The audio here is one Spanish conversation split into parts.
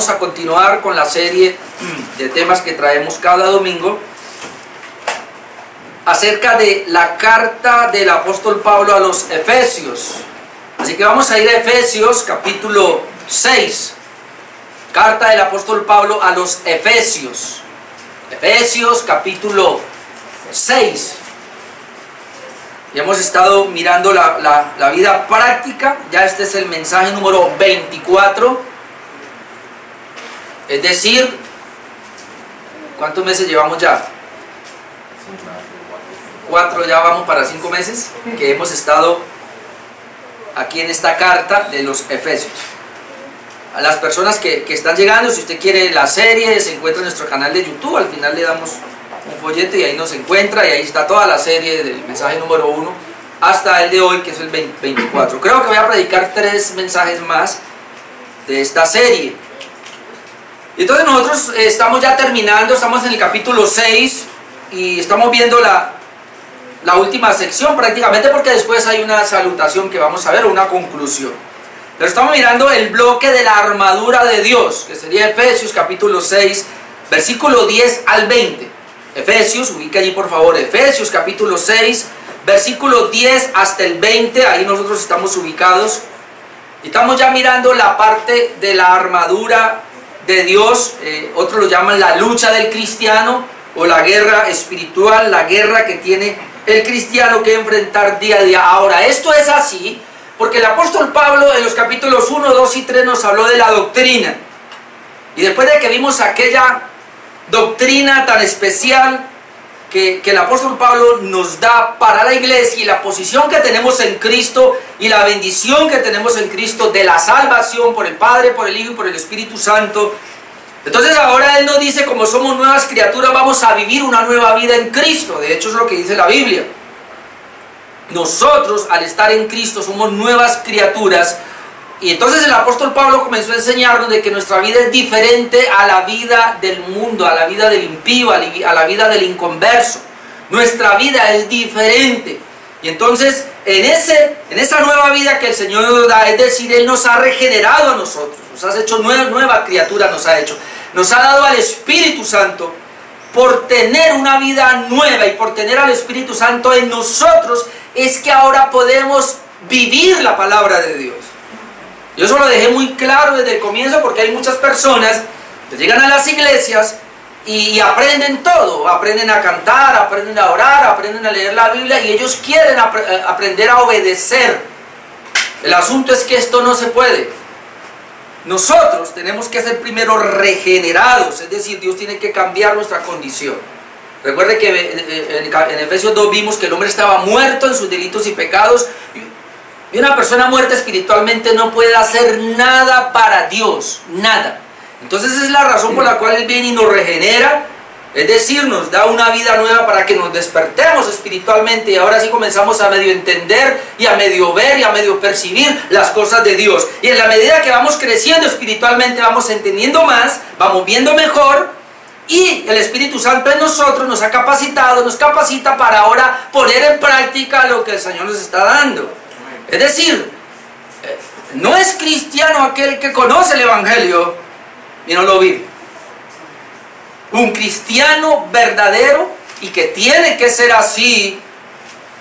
vamos a continuar con la serie de temas que traemos cada domingo acerca de la carta del apóstol Pablo a los Efesios. Así que vamos a ir a Efesios capítulo 6. Carta del apóstol Pablo a los Efesios. Efesios capítulo 6. Y hemos estado mirando la vida práctica. Ya este es el mensaje número 24. Es decir, ¿cuántos meses llevamos ya? 4, ya vamos para 5 meses que hemos estado aquí en esta carta de los Efesios. A las personas que están llegando, si usted quiere la serie, se encuentra en nuestro canal de YouTube. Al final le damos un folleto y ahí nos encuentra, y ahí está toda la serie del mensaje número 1 hasta el de hoy, que es el 24. Creo que voy a predicar 3 mensajes más de esta serie. Entonces nosotros estamos ya terminando, estamos en el capítulo 6 y estamos viendo la última sección prácticamente, porque después hay una salutación que vamos a ver, una conclusión. Pero estamos mirando el bloque de la armadura de Dios, que sería Efesios capítulo 6, versículo 10 al 20. Efesios, ubica allí por favor, Efesios capítulo 6, versículo 10 hasta el 20, ahí nosotros estamos ubicados. Y estamos ya mirando la parte de la armadura de Dios, otros lo llaman la lucha del cristiano, o la guerra espiritual, la guerra que tiene el cristiano que enfrentar día a día. Ahora, esto es así porque el apóstol Pablo en los capítulos 1, 2 y 3 nos habló de la doctrina. Y después de que vimos aquella doctrina tan especial que el apóstol Pablo nos da para la iglesia, y la posición que tenemos en Cristo y la bendición que tenemos en Cristo de la salvación por el Padre, por el Hijo y por el Espíritu Santo, entonces ahora Él nos dice, como somos nuevas criaturas, vamos a vivir una nueva vida en Cristo. De hecho es lo que dice la Biblia. Nosotros, al estar en Cristo, somos nuevas criaturas. Y entonces el apóstol Pablo comenzó a enseñarnos de que nuestra vida es diferente a la vida del mundo, a la vida del impío, a la vida del inconverso. Nuestra vida es diferente. Y entonces en esa nueva vida que el Señor nos da, es decir, Él nos ha regenerado a nosotros, nos ha hecho nueva criatura, nos ha dado al Espíritu Santo. Por tener una vida nueva y por tener al Espíritu Santo en nosotros, es que ahora podemos vivir la palabra de Dios. Yo eso lo dejé muy claro desde el comienzo, porque hay muchas personas que llegan a las iglesias y aprenden todo, aprenden a cantar, aprenden a orar, aprenden a leer la Biblia, y ellos quieren aprender a obedecer. El asunto es que esto no se puede. Nosotros tenemos que ser primero regenerados, es decir, Dios tiene que cambiar nuestra condición. Recuerde que en Efesios 2 vimos que el hombre estaba muerto en sus delitos y pecados, y una persona muerta espiritualmente no puede hacer nada para Dios, nada. Entonces esa es la razón por la cual Él viene y nos regenera, es decir, nos da una vida nueva para que nos despertemos espiritualmente, y ahora sí comenzamos a medio entender y a medio ver y a medio percibir las cosas de Dios. Y en la medida que vamos creciendo espiritualmente, vamos entendiendo más, vamos viendo mejor, y el Espíritu Santo en nosotros nos ha capacitado, nos capacita para ahora poner en práctica lo que el Señor nos está dando. Es decir, no es cristiano aquel que conoce el Evangelio y no lo vive. Un cristiano verdadero, y que tiene que ser así,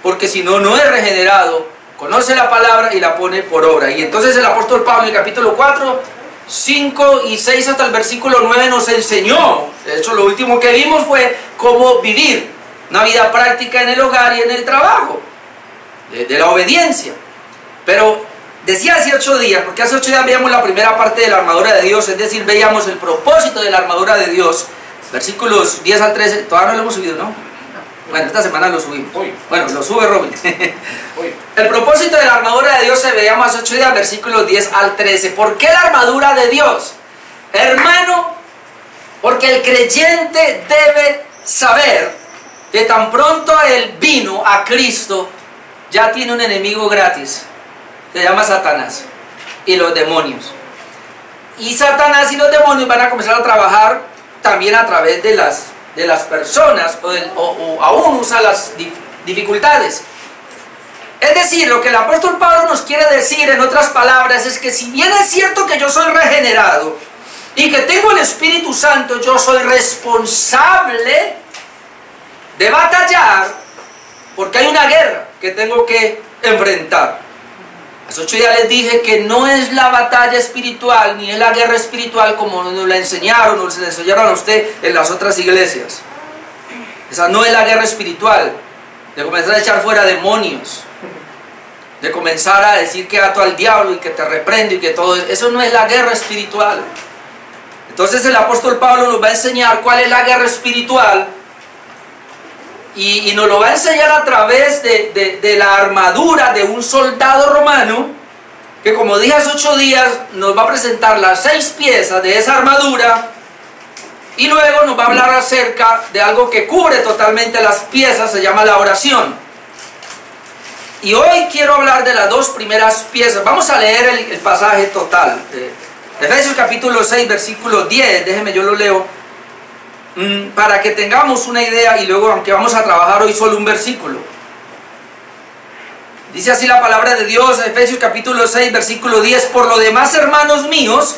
porque si no, no es regenerado, conoce la palabra y la pone por obra. Y entonces el apóstol Pablo en el capítulo 4, 5 y 6 hasta el versículo 9 nos enseñó. De hecho, lo último que vimos fue cómo vivir una vida práctica en el hogar y en el trabajo, de la obediencia. Pero decía hace 8 días, porque hace 8 días veíamos la primera parte de la armadura de Dios, es decir, veíamos el propósito de la armadura de Dios, versículos 10 al 13, todavía no lo hemos subido, ¿no? Bueno, esta semana lo subimos. Bueno, lo sube Robin. El propósito de la armadura de Dios se veíamos hace 8 días, versículos 10 al 13. ¿Por qué la armadura de Dios? Hermano, porque el creyente debe saber que tan pronto Él vino a Cristo, ya tiene un enemigo gratis. Se llama Satanás y los demonios. Y Satanás y los demonios van a comenzar a trabajar también a través de las personas, o aún usa las dificultades. Es decir, lo que el apóstol Pablo nos quiere decir en otras palabras es que si bien es cierto que yo soy regenerado, y que tengo el Espíritu Santo, yo soy responsable de batallar, porque hay una guerra que tengo que enfrentar. Hace 8 días les dije que no es la batalla espiritual, ni es la guerra espiritual como nos la enseñaron, o se la enseñaron a usted en las otras iglesias. Esa no es la guerra espiritual, de comenzar a echar fuera demonios, de comenzar a decir que ato al diablo y que te reprendo y que todo eso no es la guerra espiritual. Entonces el apóstol Pablo nos va a enseñar cuál es la guerra espiritual y nos lo va a enseñar a través de la armadura de un soldado romano, que como dije hace 8 días nos va a presentar las 6 piezas de esa armadura y luego nos va a hablar acerca de algo que cubre totalmente las piezas, se llama la oración. Y hoy quiero hablar de las 2 primeras piezas. Vamos a leer el pasaje total. Efesios capítulo 6, versículo 10. Déjenme, yo lo leo. Para que tengamos una idea y luego, aunque vamos a trabajar hoy solo un versículo. Dice así la palabra de Dios, Efesios capítulo 6, versículo 10. Por lo demás, hermanos míos,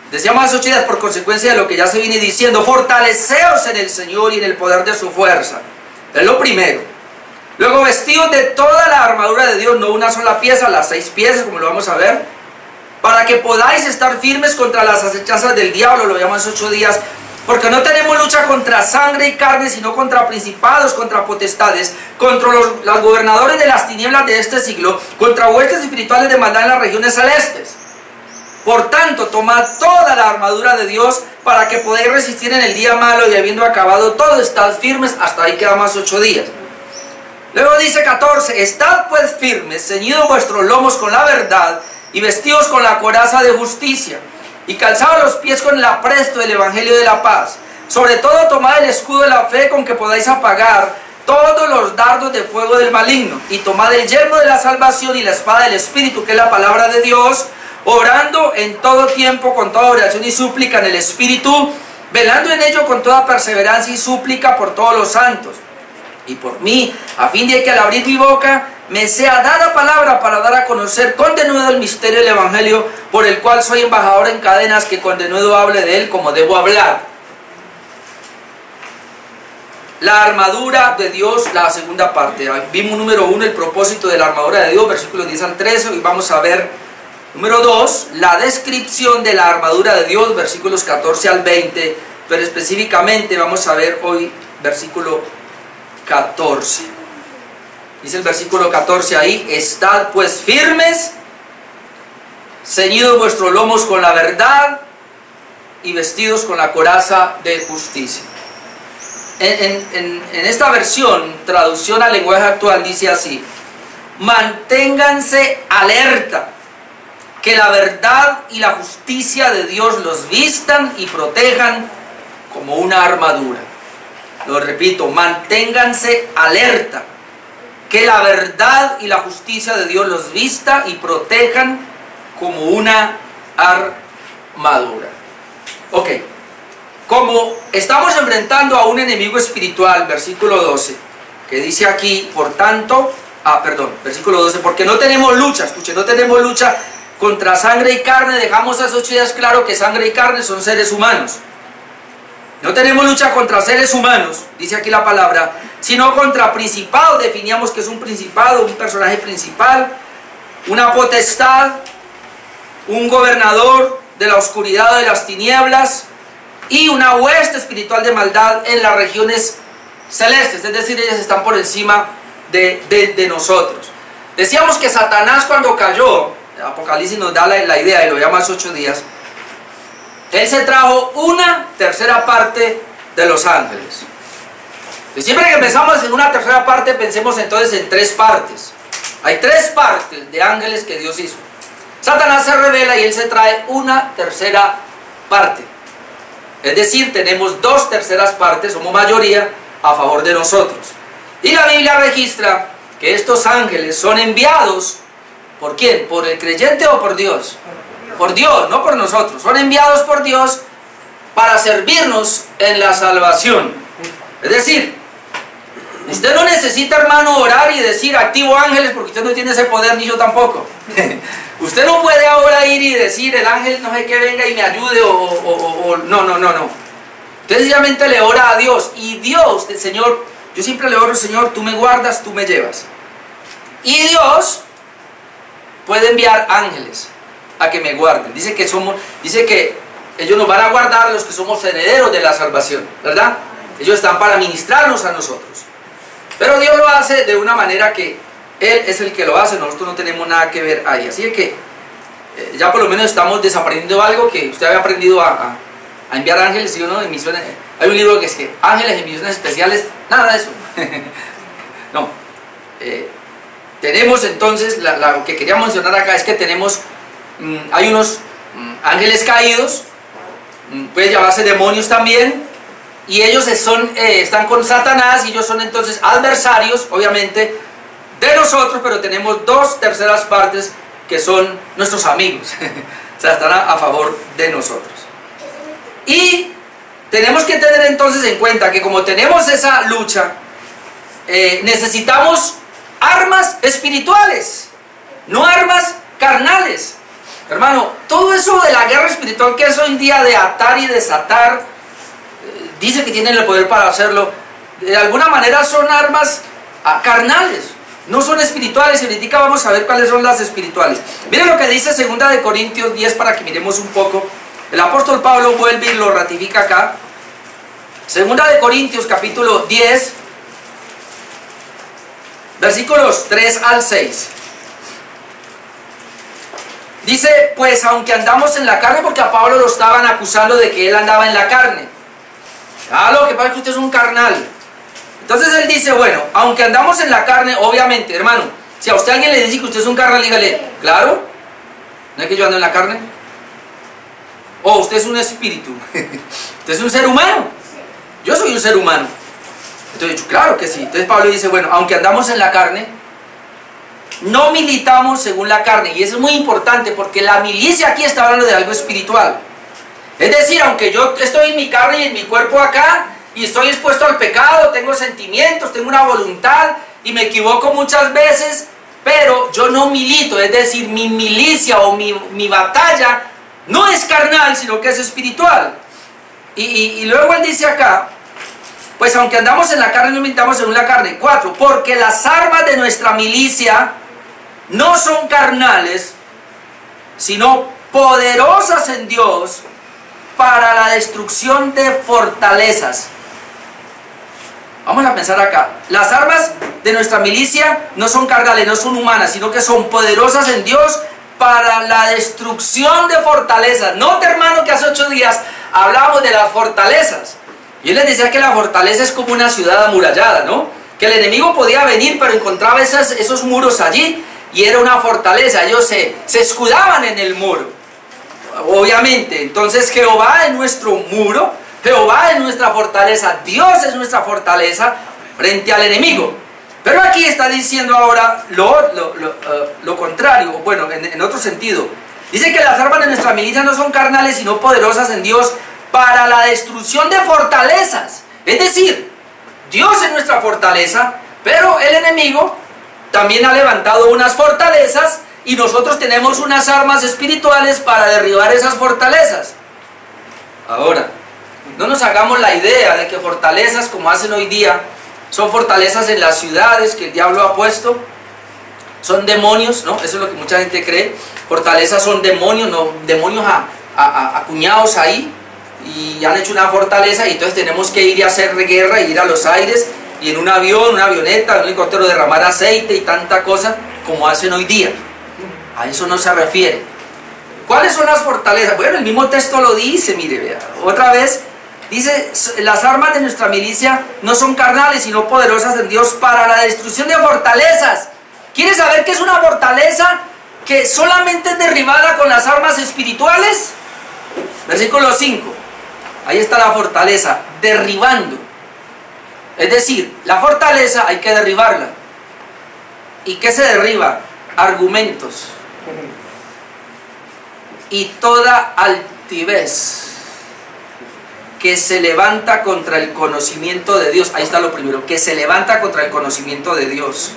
decíamos hace 8 días, por consecuencia de lo que ya se viene diciendo, fortaleceos en el Señor y en el poder de su fuerza. Es lo primero. Luego, vestidos de toda la armadura de Dios, no una sola pieza, las 6 piezas, como lo vamos a ver, para que podáis estar firmes contra las acechanzas del diablo, lo llamamos hace 8 días, porque no tenemos lucha contra sangre y carne, sino contra principados, contra potestades, contra los gobernadores de las tinieblas de este siglo, contra huestes espirituales de maldad en las regiones celestes. Por tanto, tomad toda la armadura de Dios para que podáis resistir en el día malo y habiendo acabado todo, estad firmes. Hasta ahí quedamos 8 días. Luego dice 14, estad pues firmes, ceñidos vuestros lomos con la verdad y vestidos con la coraza de justicia y calzados los pies con el apresto del evangelio de la paz. Sobre todo tomad el escudo de la fe con que podáis apagar todos los dardos de fuego del maligno y tomad el yelmo de la salvación y la espada del Espíritu, que es la palabra de Dios, orando en todo tiempo con toda oración y súplica en el Espíritu, velando en ello con toda perseverancia y súplica por todos los santos y por mí, a fin de que al abrir mi boca me sea dada palabra para dar a conocer con denuedo el misterio del Evangelio, por el cual soy embajador en cadenas, que con denuedo hable de él como debo hablar. La armadura de Dios, la segunda parte. Vimos número 1, el propósito de la armadura de Dios, versículos 10 al 13, y vamos a ver número 2, la descripción de la armadura de Dios, versículos 14 al 20, pero específicamente vamos a ver hoy versículo 14. Dice el versículo 14 ahí, estad pues firmes, ceñidos vuestros lomos con la verdad y vestidos con la coraza de justicia. En esta versión, traducción al lenguaje actual, dice así: manténganse alerta, que la verdad y la justicia de Dios los vistan y protejan como una armadura. Lo repito, manténganse alerta, que la verdad y la justicia de Dios los vista y protejan como una armadura. Ok, como estamos enfrentando a un enemigo espiritual, versículo 12, que dice aquí, por tanto, versículo 12, porque no tenemos lucha, escuchen, no tenemos lucha contra sangre y carne. Dejamos hace 8 días claro que sangre y carne son seres humanos. No tenemos lucha contra seres humanos, dice aquí la palabra, sino contra principados. Definíamos que es un principado, un personaje principal, una potestad, un gobernador de la oscuridad o de las tinieblas y una hueste espiritual de maldad en las regiones celestes, es decir, ellas están por encima de nosotros. Decíamos que Satanás, cuando cayó, Apocalipsis nos da la idea y lo llama hace 8 días, él se trajo 1/3 parte de los ángeles. Y siempre que pensamos en 1/3 parte, pensemos entonces en 3 partes. Hay 3 partes de ángeles que Dios hizo. Satanás se revela y él se trae 1/3 parte. Es decir, tenemos 2/3 partes, somos mayoría a favor de nosotros. Y la Biblia registra que estos ángeles son enviados, ¿por quién? ¿Por el creyente o por Dios? Por Dios, no por nosotros. Son enviados por Dios para servirnos en la salvación. Es decir, usted no necesita, hermano, orar y decir activo ángeles, porque usted no tiene ese poder, ni yo tampoco. Usted no puede ahora ir y decir, el ángel no sé qué venga y me ayude no. Usted sencillamente le ora a Dios, y Dios, el Señor, yo siempre le oro, Señor, tú me guardas, tú me llevas. Y Dios puede enviar ángeles a que me guarden. Dice que ellos nos van a guardar, los que somos herederos de la salvación, ¿verdad? Ellos están para ministrarnos a nosotros. Pero Dios lo hace de una manera que Él es el que lo hace, nosotros no tenemos nada que ver ahí. Así que ya por lo menos estamos desaprendiendo algo que usted había aprendido a enviar ángeles, ¿sí o no? En misiones. Hay un libro que es que ángeles en misiones especiales, nada de eso. No. Tenemos entonces, lo que quería mencionar acá es que tenemos, hay unos ángeles caídos, puede llamarse demonios también, y ellos están con Satanás, y ellos son entonces adversarios, obviamente, de nosotros, pero tenemos 2/3 partes que son nuestros amigos, o sea, están a favor de nosotros. Y tenemos que tener entonces en cuenta que como tenemos esa lucha, necesitamos armas espirituales, no armas carnales. Hermano, todo eso de la guerra espiritual que es hoy en día de atar y desatar, dice que tienen el poder para hacerlo, de alguna manera son armas carnales, no son espirituales, y ahorita vamos a ver cuáles son las espirituales. Miren lo que dice 2 de Corintios 10 para que miremos un poco. El apóstol Pablo vuelve y lo ratifica acá. 2 de Corintios capítulo 10, versículos 3 al 6. Dice, pues aunque andamos en la carne, porque a Pablo lo estaban acusando de que él andaba en la carne. Lo que pasa es que usted es un carnal. Entonces él dice, bueno, aunque andamos en la carne, obviamente, hermano, si a usted alguien le dice que usted es un carnal, dígale, claro, ¿no es que yo ando en la carne? O usted es un espíritu. Usted es un ser humano. Yo soy un ser humano. Entonces, claro que sí. Entonces Pablo dice, bueno, aunque andamos en la carne, no militamos según la carne. Y eso es muy importante porque la milicia aquí está hablando de algo espiritual. Es decir, aunque yo estoy en mi carne y en mi cuerpo acá, y estoy expuesto al pecado, tengo sentimientos, tengo una voluntad, y me equivoco muchas veces, pero yo no milito. Es decir, mi milicia o mi batalla no es carnal, sino que es espiritual. Y luego él dice acá, pues aunque andamos en la carne, no militamos según la carne. 4, porque las armas de nuestra milicia no son carnales, sino poderosas en Dios para la destrucción de fortalezas. Vamos a pensar acá. Las armas de nuestra milicia no son carnales, no son humanas, sino que son poderosas en Dios para la destrucción de fortalezas. Note, hermano, que hace 8 días hablábamos de las fortalezas. Yo les decía que la fortaleza es como una ciudad amurallada, ¿no? Que el enemigo podía venir, pero encontraba esos muros allí, y era una fortaleza. Ellos se escudaban en el muro, obviamente. Entonces Jehová es nuestro muro, Jehová es nuestra fortaleza, Dios es nuestra fortaleza frente al enemigo. Pero aquí está diciendo ahora lo contrario, bueno, en otro sentido. Dice que las armas de nuestra milicia no son carnales, sino poderosas en Dios para la destrucción de fortalezas. Es decir, Dios es nuestra fortaleza, pero el enemigo también ha levantado unas fortalezas, y nosotros tenemos unas armas espirituales para derribar esas fortalezas. Ahora, no nos hagamos la idea de que fortalezas como hacen hoy día son fortalezas en las ciudades que el diablo ha puesto, son demonios, ¿no? Eso es lo que mucha gente cree. Fortalezas son demonios, no, demonios acuñados ahí, y han hecho una fortaleza, y entonces tenemos que ir a hacer guerra, y ir a los aires, y en un avión, una avioneta, en un helicóptero derramar aceite y tanta cosa como hacen hoy día. A eso no se refiere. ¿Cuáles son las fortalezas? Bueno, el mismo texto lo dice, mire, vea, otra vez. Dice, las armas de nuestra milicia no son carnales, sino poderosas en Dios para la destrucción de fortalezas. ¿Quieres saber qué es una fortaleza que solamente es derribada con las armas espirituales? Versículo 5. Ahí está la fortaleza, derribando. Es decir, la fortaleza hay que derribarla. ¿Y qué se derriba? Argumentos. Y toda altivez que se levanta contra el conocimiento de Dios. Ahí está lo primero, que se levanta contra el conocimiento de Dios.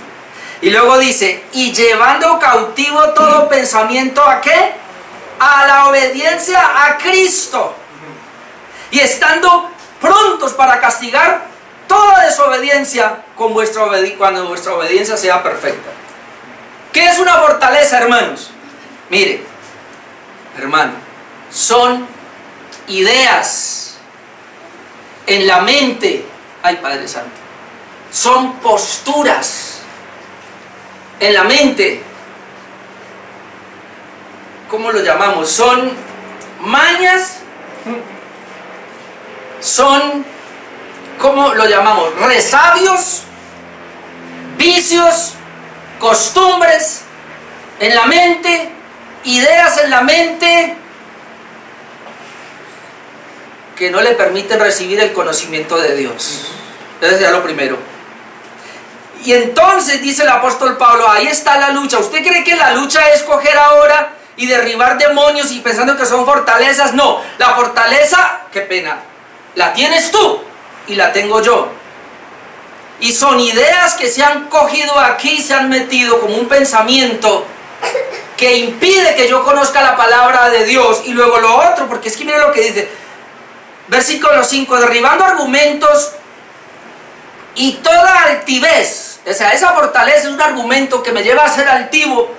Y luego dice, y llevando cautivo todo pensamiento, ¿a qué? A la obediencia a Cristo. Y estando prontos para castigar toda desobediencia cuando vuestra obediencia sea perfecta. ¿Qué es una fortaleza, hermanos? Mire, hermano, son ideas en la mente. Ay, Padre Santo. Son posturas en la mente. ¿Cómo lo llamamos? Son mañas. Son, ¿cómo lo llamamos? Resabios, vicios, costumbres en la mente, ideas en la mente que no le permiten recibir el conocimiento de Dios. Ese sería lo primero. Y entonces dice el apóstol Pablo, ahí está la lucha. ¿Usted cree que la lucha es coger ahora y derribar demonios y pensando que son fortalezas? No, la fortaleza, qué pena, la tienes tú y la tengo yo. Y son ideas que se han cogido aquí y se han metido como un pensamiento que impide que yo conozca la palabra de Dios. Y luego lo otro, porque es que mire lo que dice, versículo 5, derribando argumentos y toda altivez. O sea, esa fortaleza es un argumento que me lleva a ser altivo,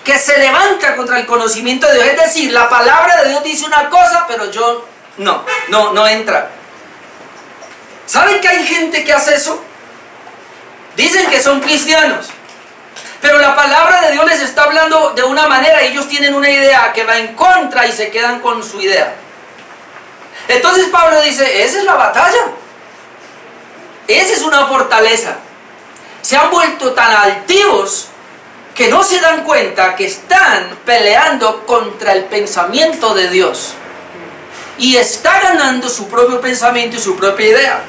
que se levanta contra el conocimiento de Dios. Es decir, la palabra de Dios dice una cosa, pero yo no entra. ¿Saben que hay gente que hace eso? Dicen que son cristianos, pero la palabra de Dios les está hablando de una manera y ellos tienen una idea que va en contra y se quedan con su idea. Entonces Pablo dice, esa es la batalla. Esa es una fortaleza. Se han vuelto tan altivos que no se dan cuenta que están peleando contra el pensamiento de Dios. Y está ganando su propio pensamiento y su propia idea.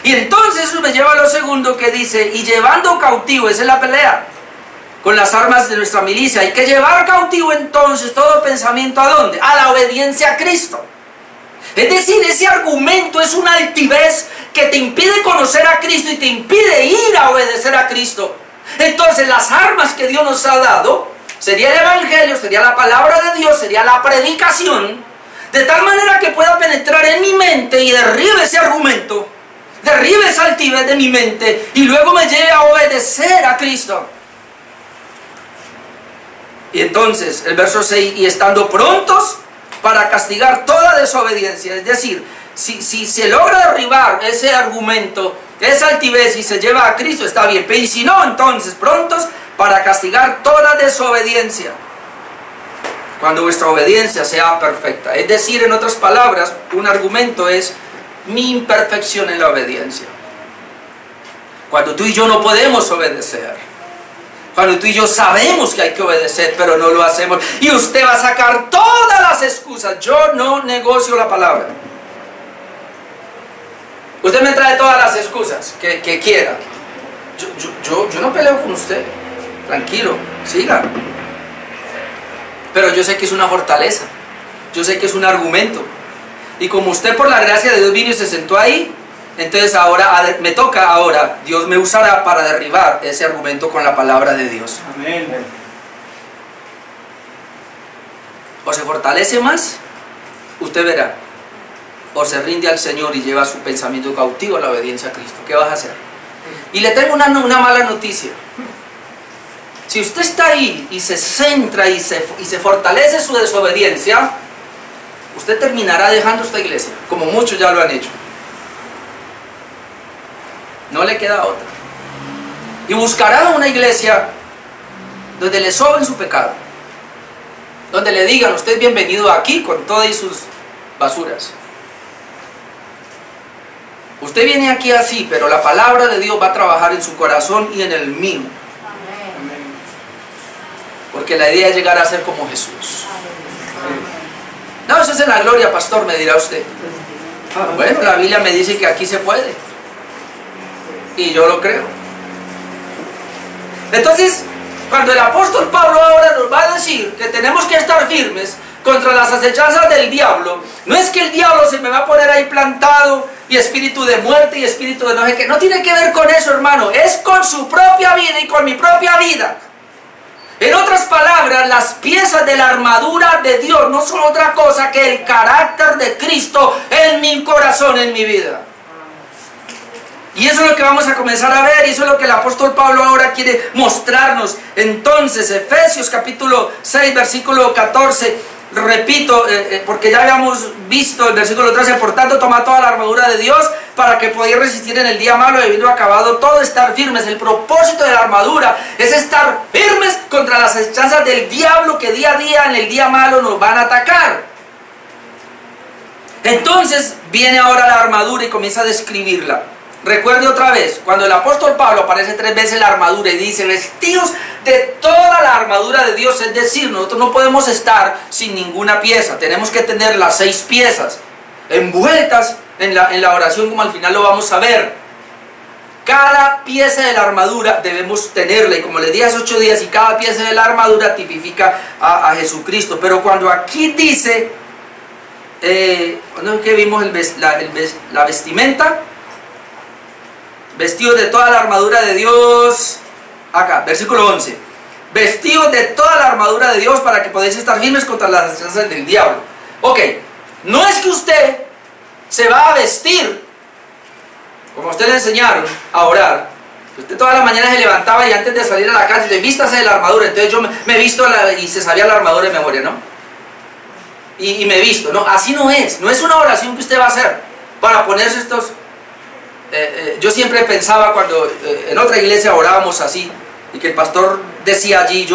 Y entonces eso me lleva a lo segundo que dice, y llevando cautivo, esa es la pelea, con las armas de nuestra milicia. Hay que llevar cautivo entonces todo pensamiento ¿a dónde? A la obediencia a Cristo. Es decir, ese argumento es una altivez que te impide conocer a Cristo y te impide ir a obedecer a Cristo. Entonces las armas que Dios nos ha dado, sería el Evangelio, sería la palabra de Dios, sería la predicación, de tal manera que pueda penetrar en mi mente y derribe ese argumento, derribe esa altivez de mi mente y luego me lleve a obedecer a Cristo. Y entonces el verso 6, y estando prontos para castigar toda desobediencia. Es decir, si se logra derribar ese argumento, esa altivez y se lleva a Cristo, está bien. Pero y si no, entonces prontos para castigar toda desobediencia, cuando vuestra obediencia sea perfecta. Es decir, en otras palabras, un argumento es mi imperfección en la obediencia. Cuando tú y yo no podemos obedecer, cuando tú y yo sabemos que hay que obedecer, pero no lo hacemos, y usted va a sacar todas las excusas. Yo no negocio la palabra. Usted me trae todas las excusas que quiera. Yo no peleo con usted. Tranquilo, siga. Pero yo sé que es una fortaleza. Yo sé que es un argumento. Y como usted por la gracia de Dios vino y se sentó ahí, entonces ahora me toca ahora, Dios me usará para derribar ese argumento con la palabra de Dios. Amén. O se fortalece más, usted verá, o se rinde al Señor y lleva su pensamiento cautivo a la obediencia a Cristo. ¿Qué vas a hacer? Y le tengo una mala noticia. Si usted está ahí y se centra y se fortalece su desobediencia, usted terminará dejando esta iglesia, como muchos ya lo han hecho. No le queda otra. Y buscará una iglesia donde le soben su pecado, donde le digan, usted es bienvenido aquí con todas sus basuras. Usted viene aquí así, pero la palabra de Dios va a trabajar en su corazón y en el mío. Amén. Porque la idea es llegar a ser como Jesús. No, eso es en la gloria, pastor, me dirá usted. Bueno, la Biblia me dice que aquí se puede. Y yo lo creo. Entonces, cuando el apóstol Pablo ahora nos va a decir que tenemos que estar firmes, contra las acechanzas del diablo, no es que el diablo se me va a poner ahí plantado y espíritu de muerte y espíritu de no sé qué. No tiene que ver con eso, hermano. Es con su propia vida y con mi propia vida. En otras palabras, las piezas de la armadura de Dios no son otra cosa que el carácter de Cristo en mi corazón, en mi vida. Y eso es lo que vamos a comenzar a ver, y eso es lo que el apóstol Pablo ahora quiere mostrarnos. Entonces, Efesios capítulo 6, versículo 14, repito, porque ya habíamos visto el versículo 13, por tanto, tomad toda la armadura de Dios para que podáis resistir en el día malo y habiendo acabado todo, estar firmes. El propósito de la armadura es estar firmes contra las acechanzas del diablo que día a día en el día malo nos van a atacar. Entonces, viene ahora la armadura y comienza a describirla. Recuerde otra vez, cuando el apóstol Pablo aparece 3 veces la armadura y dice, vestidos de toda la armadura de Dios, es decir, nosotros no podemos estar sin ninguna pieza, tenemos que tener las 6 piezas envueltas en la oración, como al final lo vamos a ver. Cada pieza de la armadura debemos tenerla, y como les dije hace 8 días, y cada pieza de la armadura tipifica a Jesucristo. Pero cuando aquí dice, ¿cuándo es que vimos la vestimenta? Vestidos de toda la armadura de Dios, acá, versículo 11. Vestidos de toda la armadura de Dios para que podáis estar firmes contra las acechanzas del diablo. Ok, no es que usted se va a vestir, como a usted le enseñaron a orar. Usted toda la mañana se levantaba y antes de salir a la calle, le vístase de la armadura. Entonces yo me visto y se sabía la armadura de memoria, ¿no? Y me visto, no, así no es una oración que usted va a hacer para ponerse estos... yo siempre pensaba cuando en otra iglesia orábamos así y que el pastor decía allí,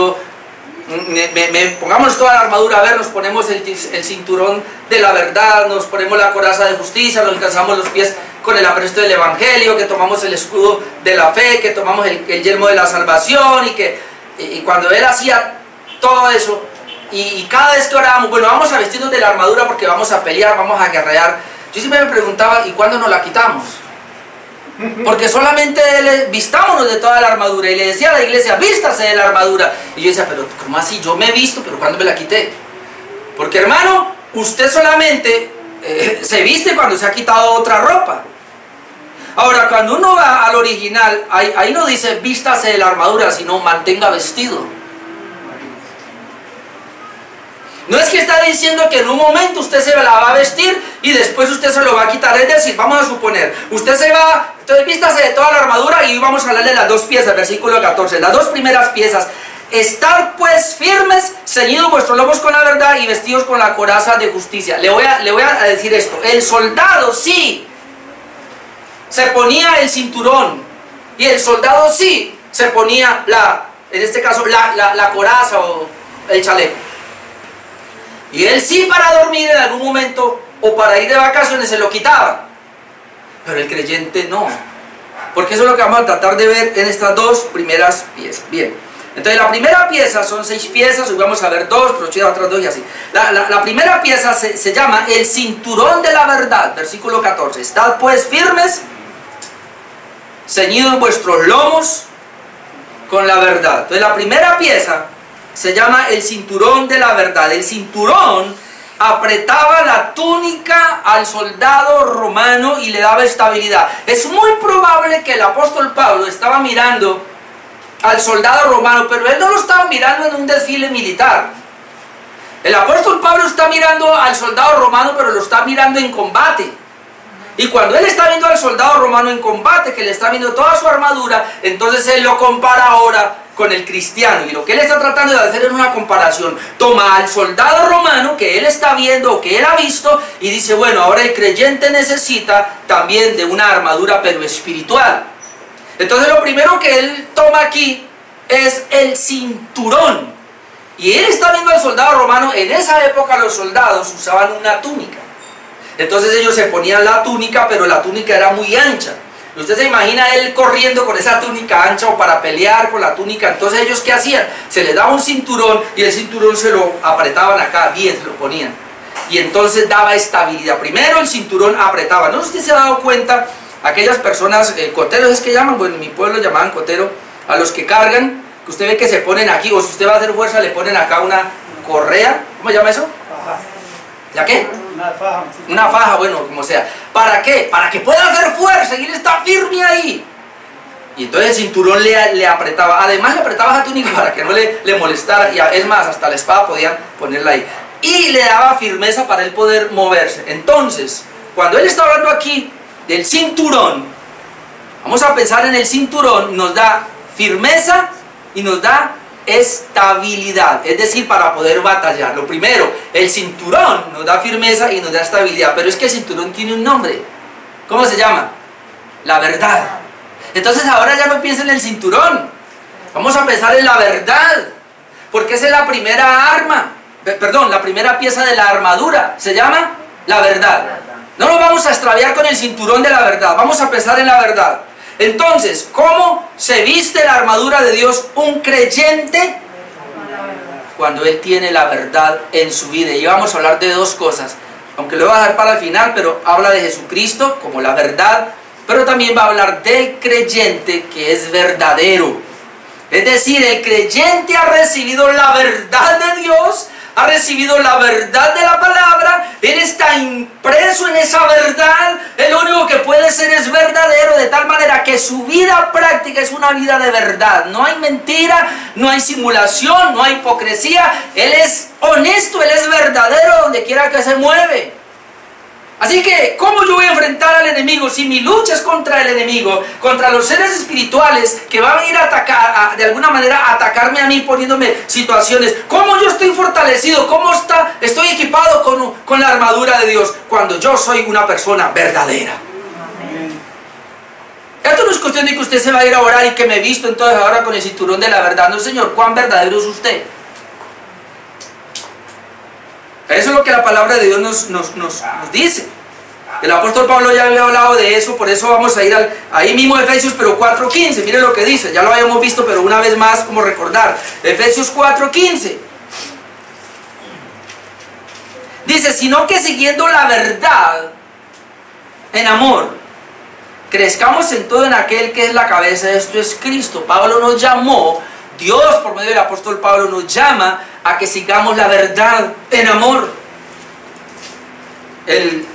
pongamos toda la armadura, a ver, nos ponemos el cinturón de la verdad, nos ponemos la coraza de justicia, nos calzamos los pies con el apresto del evangelio, que tomamos el escudo de la fe, que tomamos el yelmo de la salvación, y cuando él hacía todo eso, y cada vez que orábamos, bueno, vamos a vestirnos de la armadura porque vamos a pelear, vamos a guerrear, yo siempre me preguntaba, ¿y cuándo nos la quitamos? Porque solamente vistámonos de toda la armadura, y le decía a la iglesia, vístase de la armadura, y yo decía, pero ¿cómo así? Yo me he visto, pero ¿cuándo me la quité? Porque hermano, usted solamente se viste cuando se ha quitado otra ropa. Ahora, cuando uno va al original, ahí no dice vístase de la armadura, sino mantenga vestido. No es que está diciendo que en un momento usted se la va a vestir y después usted se lo va a quitar. Es decir, vamos a suponer, usted se va, entonces vístase de toda la armadura, y vamos a hablarle de las 2 piezas, versículo 14. Las 2 primeras piezas: estar pues firmes, ceñidos vuestros lomos con la verdad y vestidos con la coraza de justicia. Le voy a decir esto: el soldado sí se ponía el cinturón, y el soldado sí se ponía en este caso la coraza o el chaleco. Y él sí, para dormir en algún momento o para ir de vacaciones, se lo quitaba. Pero el creyente no. Porque eso es lo que vamos a tratar de ver en estas 2 primeras piezas. Bien, entonces la primera pieza son 6 piezas, hoy vamos a ver 2, pero otras 2 y así. La primera pieza se llama el cinturón de la verdad, versículo 14. Estad pues firmes, ceñidos vuestros lomos con la verdad. Entonces la primera pieza se llama el cinturón de la verdad. El cinturón apretaba la túnica al soldado romano y le daba estabilidad. Es muy probable que el apóstol Pablo estaba mirando al soldado romano, pero él no lo estaba mirando en un desfile militar. El apóstol Pablo está mirando al soldado romano, pero lo está mirando en combate. Y cuando él está viendo al soldado romano en combate, que le está viendo toda su armadura, entonces él lo compara ahora con el cristiano. Y lo que él está tratando de hacer es una comparación. Toma al soldado romano que él está viendo o que él ha visto y dice, bueno, ahora el creyente necesita también de una armadura, pero espiritual. Entonces lo primero que él toma aquí es el cinturón. Y él está viendo al soldado romano. En esa época los soldados usaban una túnica. Entonces ellos se ponían la túnica, pero la túnica era muy ancha. Usted se imagina él corriendo con esa túnica ancha o para pelear con la túnica. Entonces ellos ¿qué hacían? Se les daba un cinturón y el cinturón se lo apretaban acá, bien, se lo ponían. Y entonces daba estabilidad. Primero el cinturón apretaba. ¿No sé si usted se ha dado cuenta? Aquellas personas, coteros es que llaman, bueno en mi pueblo llamaban cotero, a los que cargan, que usted ve que se ponen aquí, o si usted va a hacer fuerza le ponen acá una correa, ¿cómo se llama eso? ¿Ya qué? Una faja. Una faja, bueno, como sea. ¿Para qué? Para que pueda hacer fuerza y él está firme ahí. Y entonces el cinturón le apretaba. Además le apretaba la túnica para que no le molestara. Y es más, hasta la espada podían ponerla ahí. Y le daba firmeza para él poder moverse. Entonces, cuando él está hablando aquí del cinturón, vamos a pensar en el cinturón, nos da firmeza y nos da estabilidad, es decir, para poder batallar. Lo primero, el cinturón nos da firmeza y nos da estabilidad, pero es que el cinturón tiene un nombre. ¿Cómo se llama? La verdad. Entonces ahora ya no piensen en el cinturón, vamos a pensar en la verdad, porque esa es la primera arma, perdón, la primera pieza de la armadura, se llama la verdad. No nos vamos a extraviar con el cinturón de la verdad, vamos a pensar en la verdad. Entonces, ¿cómo se viste la armadura de Dios un creyente? Cuando él tiene la verdad en su vida. Y vamos a hablar de dos cosas, aunque lo voy a dejar para el final, pero habla de Jesucristo como la verdad, pero también va a hablar del creyente que es verdadero. Es decir, el creyente ha recibido la verdad de Dios, ha recibido la verdad de la palabra, él está impreso en esa verdad, el único que puede ser es verdadero, de tal manera que su vida práctica es una vida de verdad. No hay mentira, no hay simulación, no hay hipocresía, él es honesto, él es verdadero donde quiera que se mueve. Así que, ¿cómo yo voy a enfrentar al enemigo? Si mi lucha es contra el enemigo, contra los seres espirituales que van a venir a atacar, de alguna manera a atacarme a mí, poniéndome situaciones. ¿Cómo yo estoy fortalecido? ¿Cómo estoy equipado con la armadura de Dios? Cuando yo soy una persona verdadera. Esto no es cuestión de que usted se va a ir a orar y que me visto entonces ahora con el cinturón de la verdad. No, Señor, ¿cuán verdadero es usted? Eso es lo que la palabra de Dios nos dice. El apóstol Pablo ya había hablado de eso, por eso vamos a ir ahí mismo Efesios, pero 4:15. Miren lo que dice, ya lo habíamos visto, pero una vez más como recordar. Efesios 4:15. Dice, sino que siguiendo la verdad en amor, crezcamos en todo en aquel que es la cabeza, esto es Cristo. Pablo nos llamó, Dios por medio del apóstol Pablo nos llama a que sigamos la verdad en amor. El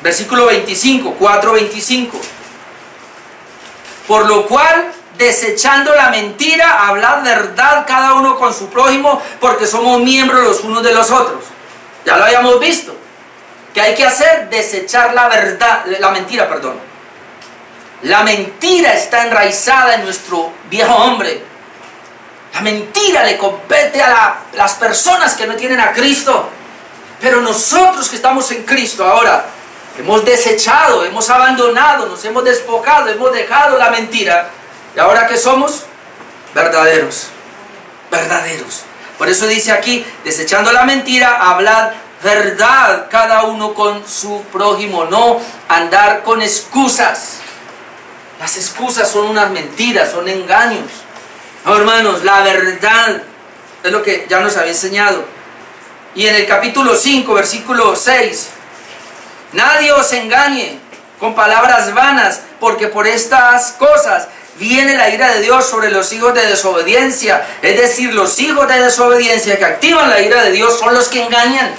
versículo 25, 4:25. Por lo cual, desechando la mentira, hablad verdad cada uno con su prójimo, porque somos miembros los unos de los otros. Ya lo habíamos visto. ¿Qué hay que hacer? Desechar la verdad, la mentira, perdón. La mentira está enraizada en nuestro viejo hombre. La mentira le compete a las personas que no tienen a Cristo. Pero nosotros que estamos en Cristo ahora, hemos desechado, hemos abandonado, nos hemos despojado, hemos dejado la mentira. ¿Y ahora qué somos? Verdaderos. Verdaderos. Por eso dice aquí, desechando la mentira, hablad verdad cada uno con su prójimo. No andar con excusas. Las excusas son unas mentiras, son engaños. No, hermanos, la verdad es lo que ya nos había enseñado. Y en el capítulo 5, versículo 6, nadie os engañe con palabras vanas, porque por estas cosas viene la ira de Dios sobre los hijos de desobediencia. Es decir, los hijos de desobediencia que activan la ira de Dios son los que engañan.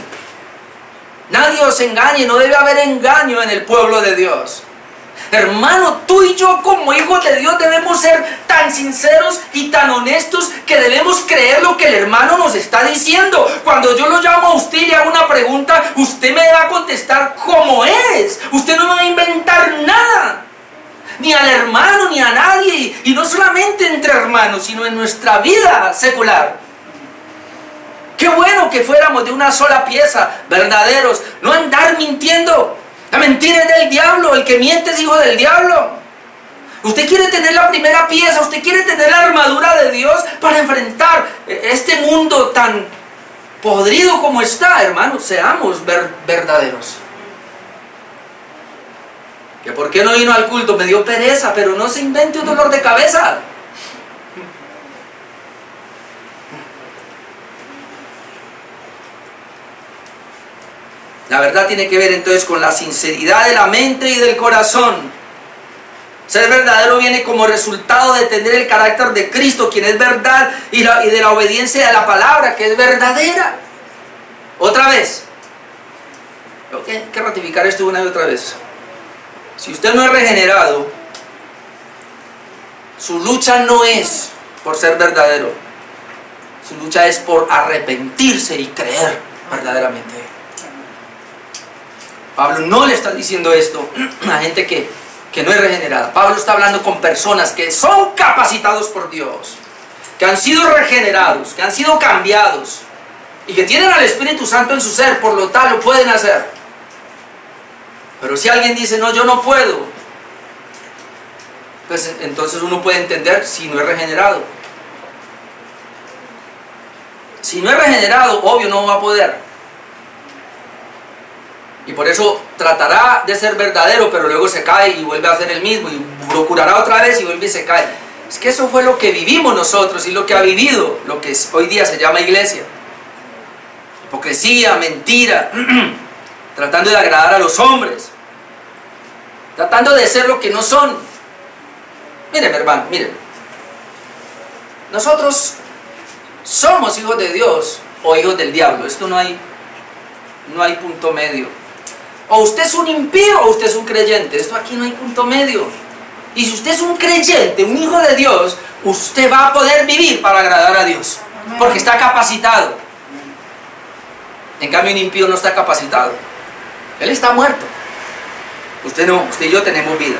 Nadie os engañe, no debe haber engaño en el pueblo de Dios. Hermano, tú y yo como hijos de Dios debemos ser tan sinceros y tan honestos que debemos creer lo que el hermano nos está diciendo. Cuando yo lo llamo a usted y le hago una pregunta, usted me va a contestar como es. Usted no va a inventar nada. Ni al hermano, ni a nadie. Y no solamente entre hermanos, sino en nuestra vida secular. Qué bueno que fuéramos de una sola pieza, verdaderos. No andar mintiendo. La mentira es del diablo, el que miente es hijo del diablo. Usted quiere tener la primera pieza, usted quiere tener la armadura de Dios para enfrentar este mundo tan podrido como está, hermanos. Seamos verdaderos. ¿Que por qué no vino al culto? Me dio pereza, pero no se invente un dolor de cabeza. La verdad tiene que ver entonces con la sinceridad de la mente y del corazón. Ser verdadero viene como resultado de tener el carácter de Cristo, quien es verdad, y de la obediencia de la palabra, que es verdadera. Otra vez. Tengo que ratificar esto una y otra vez. Si usted no es regenerado, su lucha no es por ser verdadero. Su lucha es por arrepentirse y creer verdaderamente. Pablo no le está diciendo esto a gente que no es regenerada. Pablo está hablando con personas que son capacitados por Dios, que han sido regenerados, que han sido cambiados y que tienen al Espíritu Santo en su ser, por lo tal lo pueden hacer. Pero si alguien dice, no, yo no puedo, pues entonces uno puede entender si no es regenerado. Si no es regenerado, obvio no va a poder. Y por eso tratará de ser verdadero, pero luego se cae y vuelve a hacer el mismo, y procurará otra vez y vuelve y se cae. Es que eso fue lo que vivimos nosotros y lo que ha vivido lo que hoy día se llama iglesia. Hipocresía, mentira, tratando de agradar a los hombres, tratando de ser lo que no son. Miren, hermano, miren. Nosotros somos hijos de Dios o hijos del diablo. Esto no hay punto medio. O usted es un impío o usted es un creyente. Esto aquí no hay punto medio. Y si usted es un creyente, un hijo de Dios, usted va a poder vivir para agradar a Dios, porque está capacitado. En cambio un impío no está capacitado. Él está muerto. Usted no, usted y yo tenemos vida.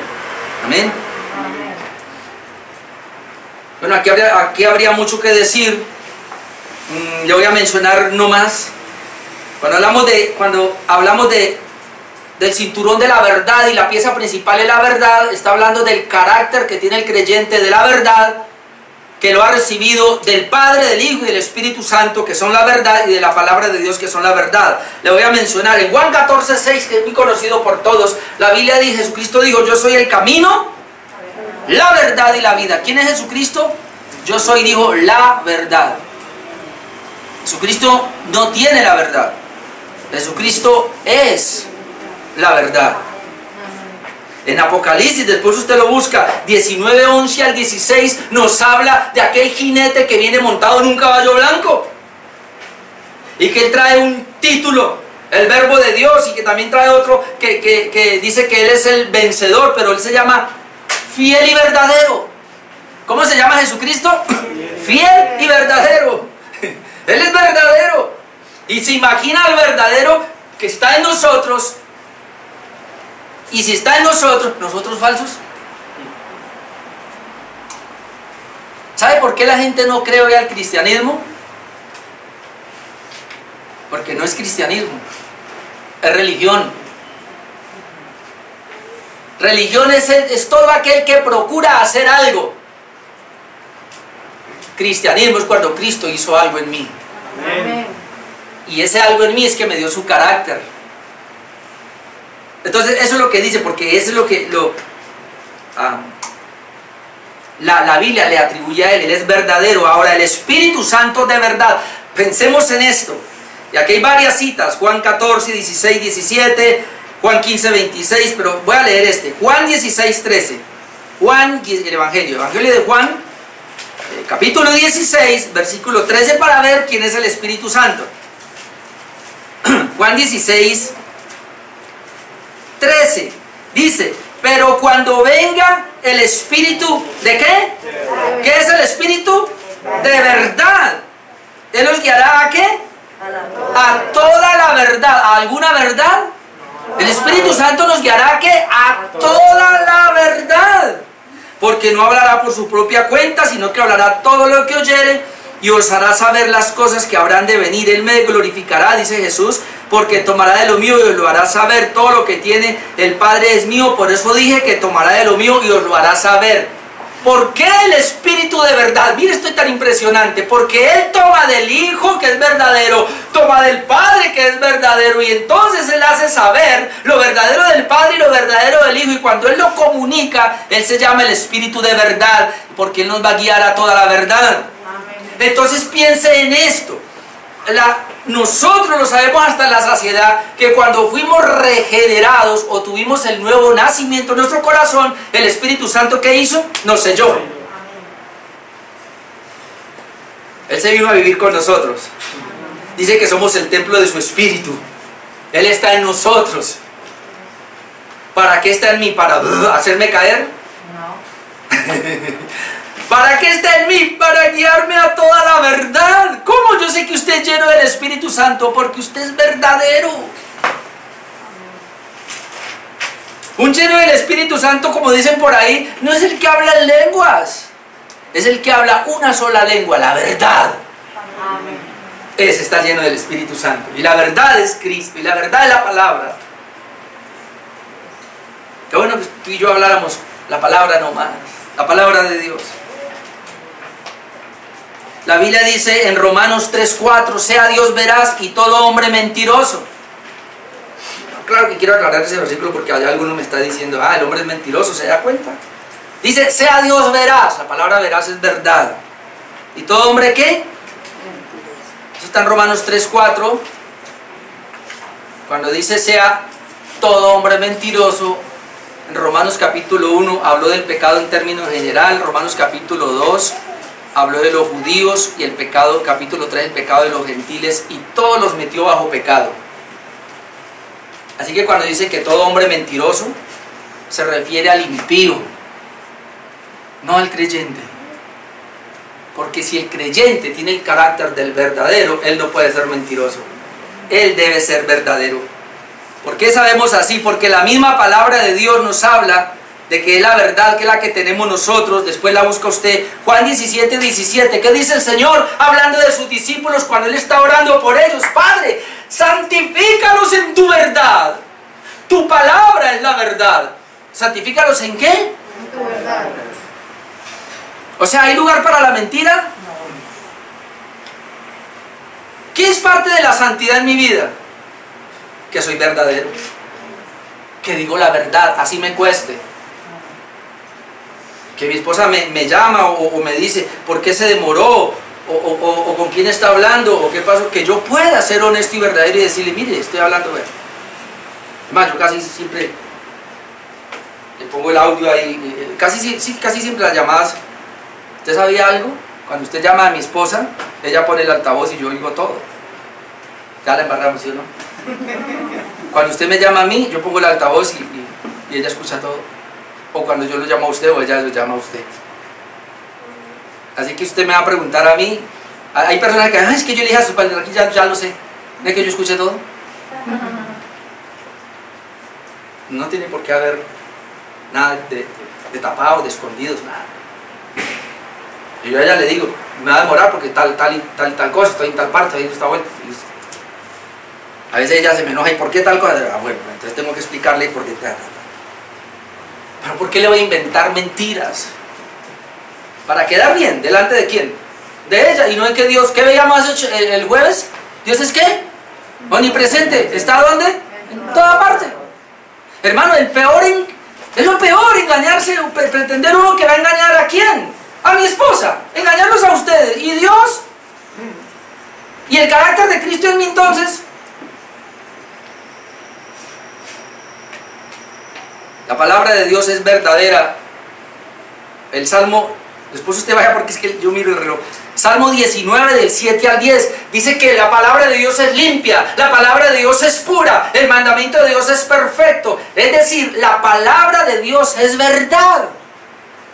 Amén. Bueno, aquí habría mucho que decir. Yo voy a mencionar no más. Cuando hablamos del cinturón de la verdad, y la pieza principal es la verdad, está hablando del carácter que tiene el creyente de la verdad, que lo ha recibido del Padre, del Hijo y del Espíritu Santo, que son la verdad, y de la palabra de Dios, que son la verdad. Le voy a mencionar en Juan 14:6, que es muy conocido por todos. La Biblia dice, Jesucristo dijo, yo soy el camino, la verdad y la vida. ¿Quién es Jesucristo? Yo soy, dijo, la verdad. Jesucristo no tiene la verdad. Jesucristo es la verdad. En Apocalipsis, después usted lo busca, 19:11 al 16, nos habla de aquel jinete que viene montado en un caballo blanco y que él trae un título, el Verbo de Dios, y que también trae otro que dice que él es el vencedor, pero él se llama fiel y verdadero. ¿Cómo se llama Jesucristo? Fiel y verdadero. Él es verdadero. Y se imagina al verdadero que está en nosotros. Y si está en nosotros, ¿nosotros falsos? ¿Sabe por qué la gente no cree hoy al cristianismo? Porque no es cristianismo, es religión. Religión es todo aquel que procura hacer algo. Cristianismo es cuando Cristo hizo algo en mí. Amén. Y ese algo en mí es que me dio su carácter. Entonces eso es lo que dice, porque eso es lo que la Biblia le atribuye a él. Él es verdadero. Ahora el Espíritu Santo de verdad. Pensemos en esto. Y aquí hay varias citas. Juan 14, 16, 17. Juan 15, 26. Pero voy a leer este. Juan 16, 13. El Evangelio de Juan, capítulo 16, versículo 13, para ver quién es el Espíritu Santo. Juan 16, 13. Dice, pero cuando venga el Espíritu, ¿de qué? ¿Qué es el Espíritu? De verdad. Él nos guiará ¿a qué? A toda la verdad. ¿A alguna verdad? El Espíritu Santo nos guiará ¿a qué? A toda la verdad. Porque no hablará por su propia cuenta, sino que hablará todo lo que oyere y os hará saber las cosas que habrán de venir. Él me glorificará, dice Jesús, porque tomará de lo mío y os lo hará saber. Todo lo que tiene el Padre es mío, por eso dije que tomará de lo mío y os lo hará saber. ¿Por qué el Espíritu de verdad? Mire, esto es tan impresionante. Porque Él toma del Hijo, que es verdadero, toma del Padre, que es verdadero, y entonces Él hace saber lo verdadero del Padre y lo verdadero del Hijo, y cuando Él lo comunica, Él se llama el Espíritu de verdad, porque Él nos va a guiar a toda la verdad. Entonces piense en esto. Nosotros lo sabemos hasta la saciedad, que cuando fuimos regenerados o tuvimos el nuevo nacimiento en nuestro corazón, el Espíritu Santo, ¿qué hizo? Nos selló. Él se vino a vivir con nosotros. Dice que somos el templo de su Espíritu. Él está en nosotros. ¿Para qué está en mí? ¿Para hacerme caer? No. ¿Para qué está en mí? Para guiarme a toda la verdad. ¿Cómo yo sé que usted es lleno del Espíritu Santo? Porque usted es verdadero. Un lleno del Espíritu Santo, como dicen por ahí, no es el que habla en lenguas. Es el que habla una sola lengua, la verdad. Amén. Ese está lleno del Espíritu Santo. Y la verdad es Cristo. Y la verdad es la palabra. Qué bueno que tú y yo habláramos la palabra nomás. La palabra de Dios. La Biblia dice en Romanos 3:4, sea Dios veraz y todo hombre mentiroso. Claro que quiero aclarar ese versículo porque allá alguno me está diciendo, el hombre es mentiroso, ¿se da cuenta? Dice, sea Dios veraz. La palabra veraz es verdad. ¿Y todo hombre qué? Eso está en Romanos 3:4. Cuando dice sea todo hombre mentiroso, en Romanos capítulo 1 habló del pecado en términos general. Romanos capítulo 2 habló de los judíos, y el pecado, capítulo 3, el pecado de los gentiles, y todos los metió bajo pecado. Así que cuando dice que todo hombre mentiroso, se refiere al impío, no al creyente. Porque si el creyente tiene el carácter del verdadero, él no puede ser mentiroso. Él debe ser verdadero. ¿Por qué sabemos así? Porque la misma palabra de Dios nos habla de que es la verdad, que es la que tenemos nosotros. Después la busca usted. Juan 17:17. ¿Qué dice el Señor hablando de sus discípulos cuando Él está orando por ellos? Padre, santifícalos en tu verdad. Tu palabra es la verdad. ¿Santifícalos en qué? En tu verdad. O sea, ¿hay lugar para la mentira? No. ¿Qué es parte de la santidad en mi vida? Que soy verdadero. Que digo la verdad, así me cueste. Que mi esposa me llama o me dice por qué se demoró, o con quién está hablando, o qué pasó, que yo pueda ser honesto y verdadero y decirle, mire, estoy hablando verdad. Además, yo casi siempre le pongo el audio ahí, casi siempre las llamadas. ¿Usted sabía algo? Cuando usted llama a mi esposa, ella pone el altavoz y yo oigo todo. Ya la embarramos, ¿sí o no? Cuando usted me llama a mí, yo pongo el altavoz y ella escucha todo. O cuando yo lo llamo a usted o ella lo llama a usted. Así que usted me va a preguntar a mí. Hay personas que es que yo le dije a su padre, aquí ya lo sé. ¿No es que yo escuche todo? No tiene por qué haber nada de tapado, de escondidos, nada. Y yo a ella le digo, me va a demorar porque tal cosa, estoy en tal parte, ahí está vuelta. A veces ella se me enoja, ¿y por qué tal cosa? Bueno, entonces tengo que explicarle por qué tal. ¿Pero por qué le voy a inventar mentiras? ¿Para quedar bien? ¿Delante de quién? De ella. Y no es que Dios, ¿qué veíamos el jueves? ¿Dios es qué? Omnipresente. ¿Está dónde? En toda parte. Hermano, es lo peor engañarse, pretender uno que va a engañar a quién. A mi esposa. Engañarlos a ustedes. ¿Y Dios? ¿Y el carácter de Cristo en mí entonces? La palabra de Dios es verdadera. El Salmo, después usted vaya porque es que yo miro el reloj. Salmo 19 del 7 al 10 dice que la palabra de Dios es limpia, la palabra de Dios es pura, el mandamiento de Dios es perfecto. Es decir, la palabra de Dios es verdad,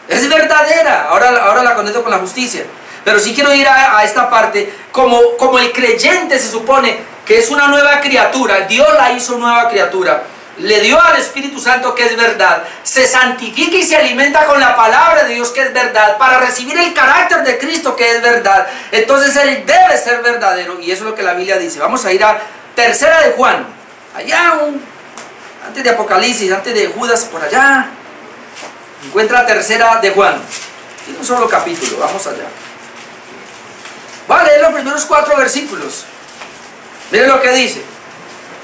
es verdadera. Ahora la conecto con la justicia. Pero sí quiero ir a esta parte. Como el creyente se supone que es una nueva criatura, Dios la hizo nueva criatura. Le dio al Espíritu Santo que es verdad, se santifica y se alimenta con la palabra de Dios que es verdad, para recibir el carácter de Cristo que es verdad. Entonces Él debe ser verdadero, y eso es lo que la Biblia dice. Vamos a ir a Tercera de Juan, allá antes de Apocalipsis, antes de Judas, por allá. Encuentra Tercera de Juan, tiene un solo capítulo, vamos allá. Voy a leer los primeros 4 versículos. Miren lo que dice.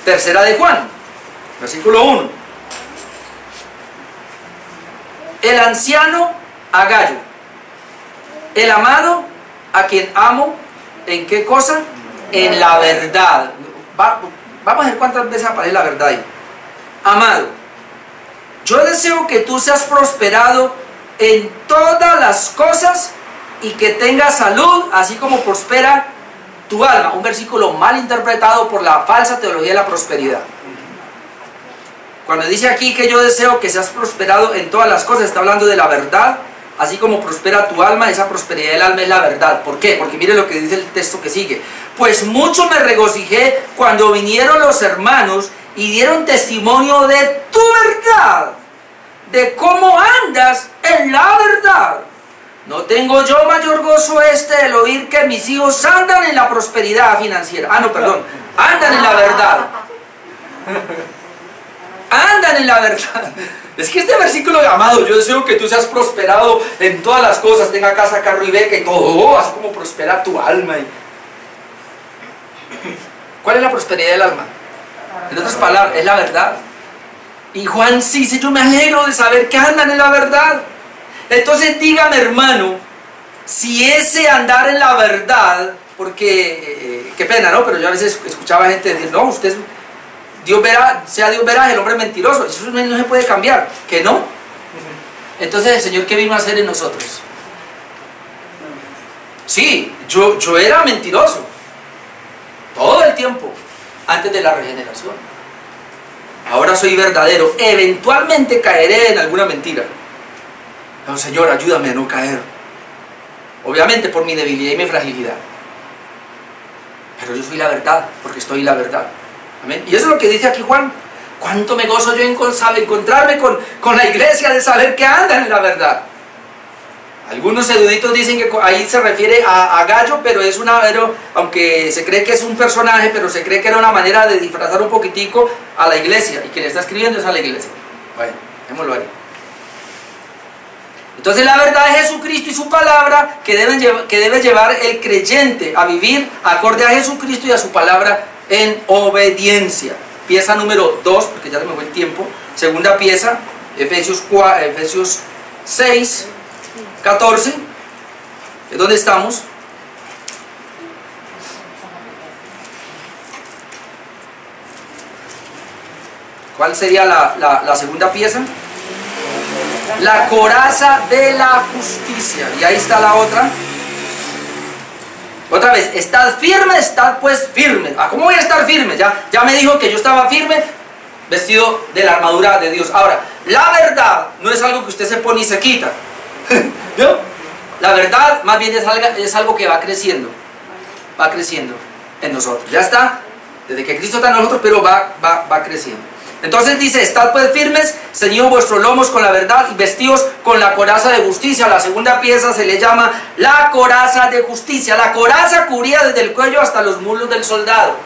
Tercera de Juan, versículo 1. El anciano a Gallo, el amado a quien amo, ¿en qué cosa? En la verdad. Vamos a ver cuántas veces aparece la verdad ahí. Amado, yo deseo que tú seas prosperado en todas las cosas y que tengas salud, así como prospera tu alma. Un versículo mal interpretado por la falsa teología de la prosperidad. Cuando dice aquí que yo deseo que seas prosperado en todas las cosas, está hablando de la verdad, así como prospera tu alma. Esa prosperidad del alma es la verdad. ¿Por qué? Porque mire lo que dice el texto que sigue. Pues mucho me regocijé cuando vinieron los hermanos y dieron testimonio de tu verdad, de cómo andas en la verdad. No tengo yo mayor gozo el oír que mis hijos andan en la prosperidad financiera. Andan en la verdad. Andan en la verdad. Es que este versículo, amado, yo deseo que tú seas prosperado en todas las cosas, tenga casa, carro y beca y todo, así como prospera tu alma. ¿Cuál es la prosperidad del alma? En otras palabras, es la verdad. Y Juan sí dice, yo me alegro de saber que andan en la verdad. Entonces dígame, hermano, si ese andar en la verdad, porque, qué pena, ¿no? Pero yo a veces escuchaba gente decir, no, usted es... Dios verá, sea Dios verá, el hombre mentiroso. Eso no se puede cambiar, ¿que no? Entonces el Señor, ¿qué vino a hacer en nosotros? Sí, yo era mentiroso todo el tiempo antes de la regeneración. Ahora soy verdadero. Eventualmente caeré en alguna mentira. No, Señor, ayúdame a no caer. Obviamente por mi debilidad y mi fragilidad. Pero yo soy la verdad, porque estoy en la verdad. Amén. Y eso es lo que dice aquí Juan. Cuánto me gozo yo en encontrarme con la iglesia, de saber que andan en la verdad. Algunos eruditos dicen que ahí se refiere a Gallo, pero es aunque se cree que es un personaje, pero se cree que era una manera de disfrazar un poquitico a la iglesia, y que le está escribiendo es a la iglesia. Bueno, dejémoslo ahí. Entonces la verdad es Jesucristo y su palabra que debe llevar el creyente a vivir acorde a Jesucristo y a su palabra en obediencia. Pieza número 2, porque ya se me fue el tiempo. Segunda pieza, Efesios 6, 14. ¿Es donde estamos? ¿Cuál sería la segunda pieza? La coraza de la justicia. Y ahí está la otra. Otra vez, estad firme, estad pues firme. ¿Cómo voy a estar firme? Ya me dijo que yo estaba firme, vestido de la armadura de Dios. Ahora, la verdad no es algo que usted se pone y se quita. ¿No? La verdad más bien es algo que va creciendo en nosotros. Ya está, desde que Cristo está en nosotros, pero va creciendo. Entonces dice, estad pues firmes, ceñidos vuestros lomos con la verdad y vestidos con la coraza de justicia. La segunda pieza se le llama la coraza de justicia. La coraza cubría desde el cuello hasta los muslos del soldado.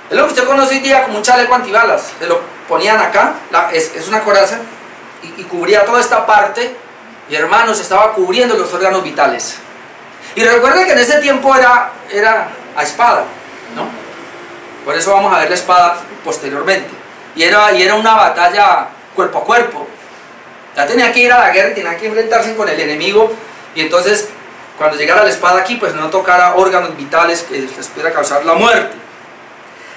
Es lo que usted conoce hoy día como un chaleco antibalas. Se lo ponían acá, es una coraza, y cubría toda esta parte. Y hermanos, estaba cubriendo los órganos vitales. Y recuerden que en ese tiempo era a espada, ¿no? Por eso vamos a ver la espada posteriormente. Y era una batalla cuerpo a cuerpo. Ya tenía que ir a la guerra y tenía que enfrentarse con el enemigo. Y entonces, cuando llegara la espada aquí, pues no tocara órganos vitales que les pudiera causar la muerte.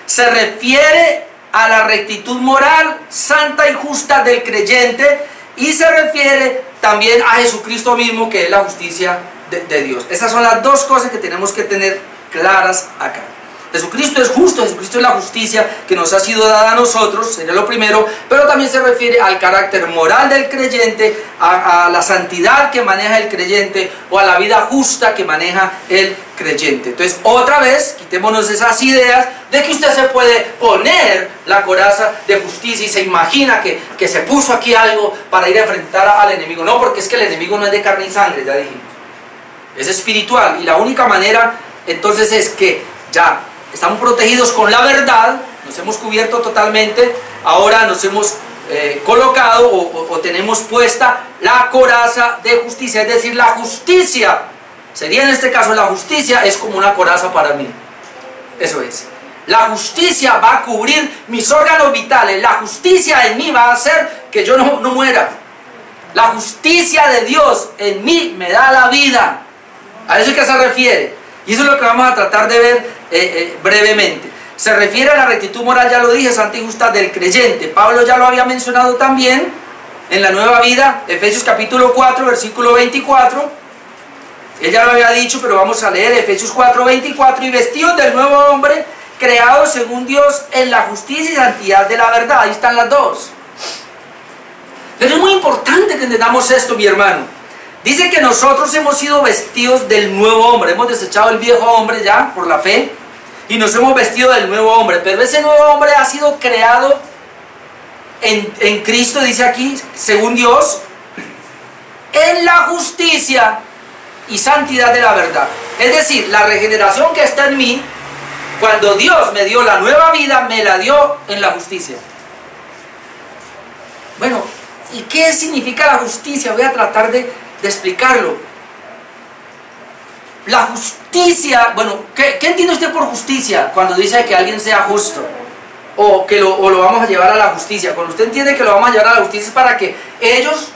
Se refiere a la rectitud moral, santa y justa del creyente. Y se refiere también a Jesucristo mismo, que es la justicia de Dios. Esas son las dos cosas que tenemos que tener claras acá. Jesucristo es justo, Jesucristo es la justicia que nos ha sido dada a nosotros, sería lo primero, pero también se refiere al carácter moral del creyente, a la santidad que maneja el creyente, o a la vida justa que maneja el creyente. Entonces, otra vez, quitémonos esas ideas de que usted se puede poner la coraza de justicia y se imagina que se puso aquí algo para ir a enfrentar al enemigo. No, porque es que el enemigo no es de carne y sangre, ya dijimos. Es espiritual, y la única manera entonces es que ya estamos protegidos con la verdad, nos hemos cubierto totalmente, ahora nos hemos colocado o tenemos puesta la coraza de justicia, es decir, la justicia, sería en este caso la justicia es como una coraza para mí, eso es. La justicia va a cubrir mis órganos vitales, la justicia en mí va a hacer que yo no muera. La justicia de Dios en mí me da la vida, a eso es que se refiere. Y eso es lo que vamos a tratar de ver brevemente. Se refiere a la rectitud moral, ya lo dije, santa y justa del creyente. Pablo ya lo había mencionado también en la Nueva Vida, Efesios capítulo 4, versículo 24. Él ya lo había dicho, pero vamos a leer Efesios 4:24, y vestidos del nuevo hombre, creados según Dios en la justicia y santidad de la verdad. Ahí están las dos. Pero es muy importante que entendamos esto, mi hermano. Dice que nosotros hemos sido vestidos del nuevo hombre. Hemos desechado el viejo hombre ya por la fe y nos hemos vestido del nuevo hombre. Pero ese nuevo hombre ha sido creado en Cristo, dice aquí, según Dios, en la justicia y santidad de la verdad. Es decir, la regeneración que está en mí, cuando Dios me dio la nueva vida, me la dio en la justicia. Bueno, ¿y qué significa la justicia? Voy a tratar de explicarlo. La justicia, bueno, ¿qué entiende usted por justicia cuando dice que alguien sea justo? O lo vamos a llevar a la justicia. Cuando usted entiende que lo vamos a llevar a la justicia es para que ellos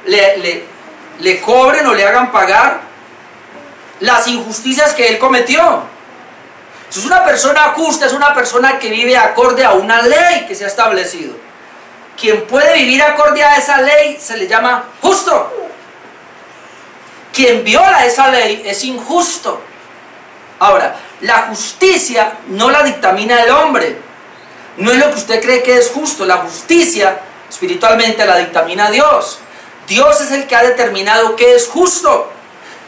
le cobren o le hagan pagar las injusticias que él cometió. Si es una persona justa, es una persona que vive acorde a una ley que se ha establecido. Quien puede vivir acorde a esa ley se le llama justo. Quien viola esa ley es injusto. Ahora, la justicia no la dictamina el hombre. No es lo que usted cree que es justo. La justicia espiritualmente la dictamina Dios. Dios es el que ha determinado qué es justo.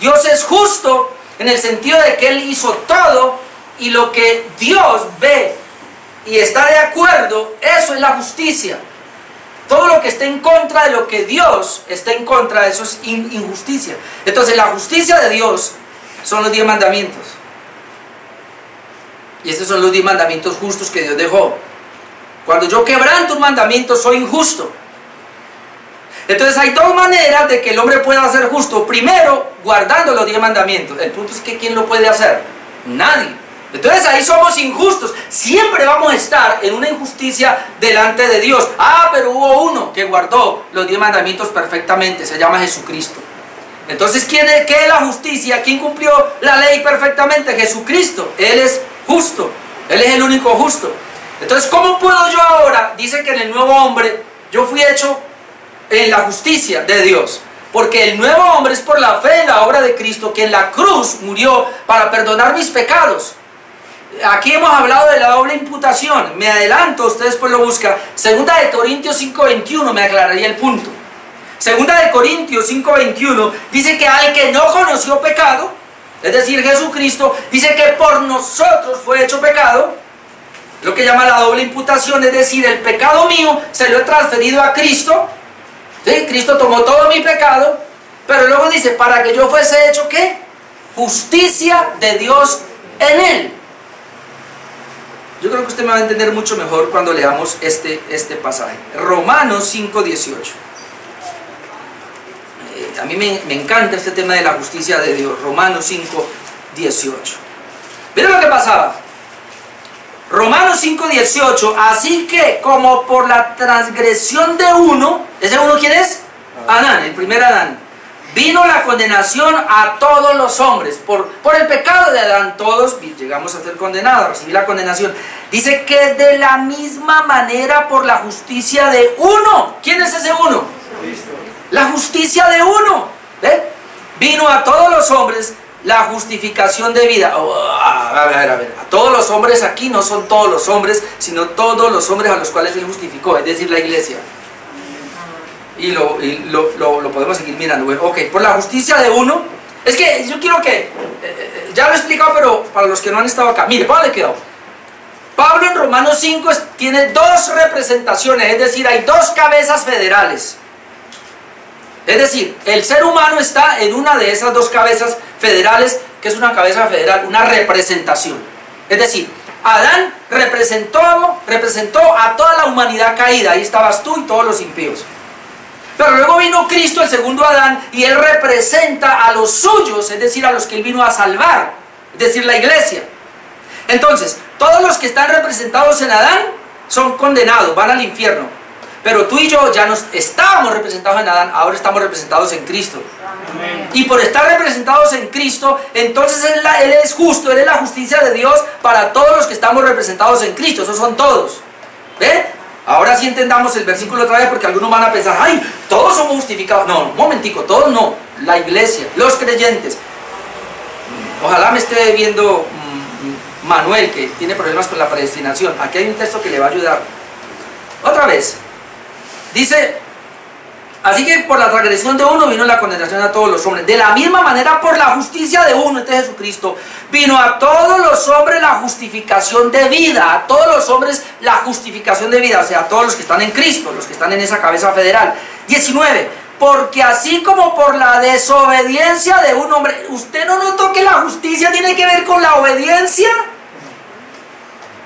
Dios es justo en el sentido de que Él hizo todo, y lo que Dios ve y está de acuerdo, eso es la justicia. Todo lo que esté en contra de lo que Dios está en contra, eso es injusticia. Entonces la justicia de Dios son los 10 mandamientos. Y estos son los 10 mandamientos justos que Dios dejó. Cuando yo quebranto un mandamiento, soy injusto. Entonces hay dos maneras de que el hombre pueda ser justo. Primero, guardando los 10 mandamientos. El punto es que ¿quién lo puede hacer? Nadie. Entonces ahí somos injustos. Siempre vamos a estar en una injusticia delante de Dios. Ah, pero hubo uno que guardó los 10 mandamientos perfectamente. Se llama Jesucristo. Entonces, ¿qué es la justicia? ¿Quién cumplió la ley perfectamente? Jesucristo. Él es justo. Él es el único justo. Entonces, ¿cómo puedo yo ahora? Dice que en el nuevo hombre yo fui hecho en la justicia de Dios. Porque el nuevo hombre es por la fe en la obra de Cristo, que en la cruz murió para perdonar mis pecados. Aquí hemos hablado de la doble imputación. Me adelanto, usted después lo busca. Segunda de Corintios 5:21 me aclararía el punto. Segunda de Corintios 5:21 dice que al que no conoció pecado, es decir, Jesucristo, dice que por nosotros fue hecho pecado. Lo que llama la doble imputación, es decir, el pecado mío se lo he transferido a Cristo. ¿Sí? Cristo tomó todo mi pecado, pero luego dice, para que yo fuese hecho, ¿qué? Justicia de Dios en él. Yo creo que usted me va a entender mucho mejor cuando leamos este pasaje. Romanos 5:18. A mí me encanta este tema de la justicia de Dios. Romanos 5:18. Miren lo que pasaba. Romanos 5:18, así que como por la transgresión de uno, ¿ese uno quién es? Adán, el primer Adán. Vino la condenación a todos los hombres. Por el pecado de Adán, todos llegamos a ser condenados, a recibir la condenación. Dice que de la misma manera por la justicia de uno. ¿Quién es ese uno? Cristo. La justicia de uno. ¿Ve? Vino a todos los hombres la justificación de vida. A ver. A todos los hombres aquí no son todos los hombres, sino todos los hombres a los cuales Él justificó, es decir, la iglesia. Y lo podemos seguir mirando. Bueno, ok, por la justicia de uno. Es que yo quiero que, ya lo he explicado, pero para los que no han estado acá, mire, póngale cuidado. Pablo en Romanos 5 tiene dos representaciones, es decir, hay dos cabezas federales. Es decir, el ser humano está en una de esas dos cabezas federales, que es una cabeza federal, una representación. Es decir, Adán representó a toda la humanidad caída, ahí estabas tú y todos los impíos. Pero luego vino Cristo, el segundo Adán, y Él representa a los suyos, es decir, a los que Él vino a salvar, es decir, la iglesia. Entonces, todos los que están representados en Adán son condenados, van al infierno. Pero tú y yo ya nos estábamos representados en Adán, ahora estamos representados en Cristo. Amén. Y por estar representados en Cristo, entonces Él es justo, Él es la justicia de Dios para todos los que estamos representados en Cristo. Esos son todos. ¿Ve? Ahora sí entendamos el versículo otra vez, porque algunos van a pensar, ¡ay! Todos somos justificados. No, un momentico, todos no. La iglesia, los creyentes. Ojalá me esté viendo Manuel, que tiene problemas con la predestinación. Aquí hay un texto que le va a ayudar. Otra vez. Dice, así que por la transgresión de uno vino la condenación a todos los hombres. De la misma manera por la justicia de uno, este Jesucristo, vino a todos los hombres la justificación de vida. A todos los hombres la justificación de vida. O sea, a todos los que están en Cristo, los que están en esa cabeza federal. 19. Porque así como por la desobediencia de un hombre. ¿Usted no notó que la justicia tiene que ver con la obediencia?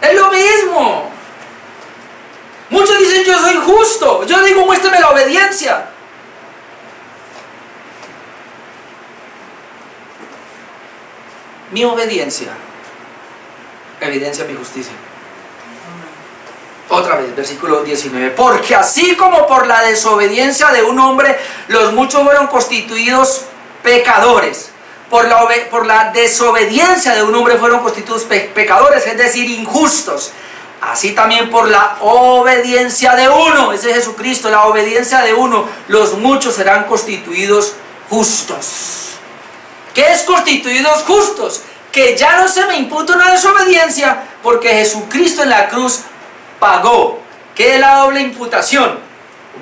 Es lo mismo. Muchos dicen yo soy justo. Yo digo muéstrame la obediencia. Mi obediencia evidencia mi justicia. Otra vez, versículo 19. Porque así como por la desobediencia de un hombre los muchos fueron constituidos pecadores. Por la desobediencia de un hombre fueron constituidos pecadores, es decir, injustos. Así también por la obediencia de uno, ese es Jesucristo, la obediencia de uno, los muchos serán constituidos justos. ¿Qué es constituidos justos? Que ya no se me imputa una desobediencia, porque Jesucristo en la cruz pagó. ¿Qué es la doble imputación?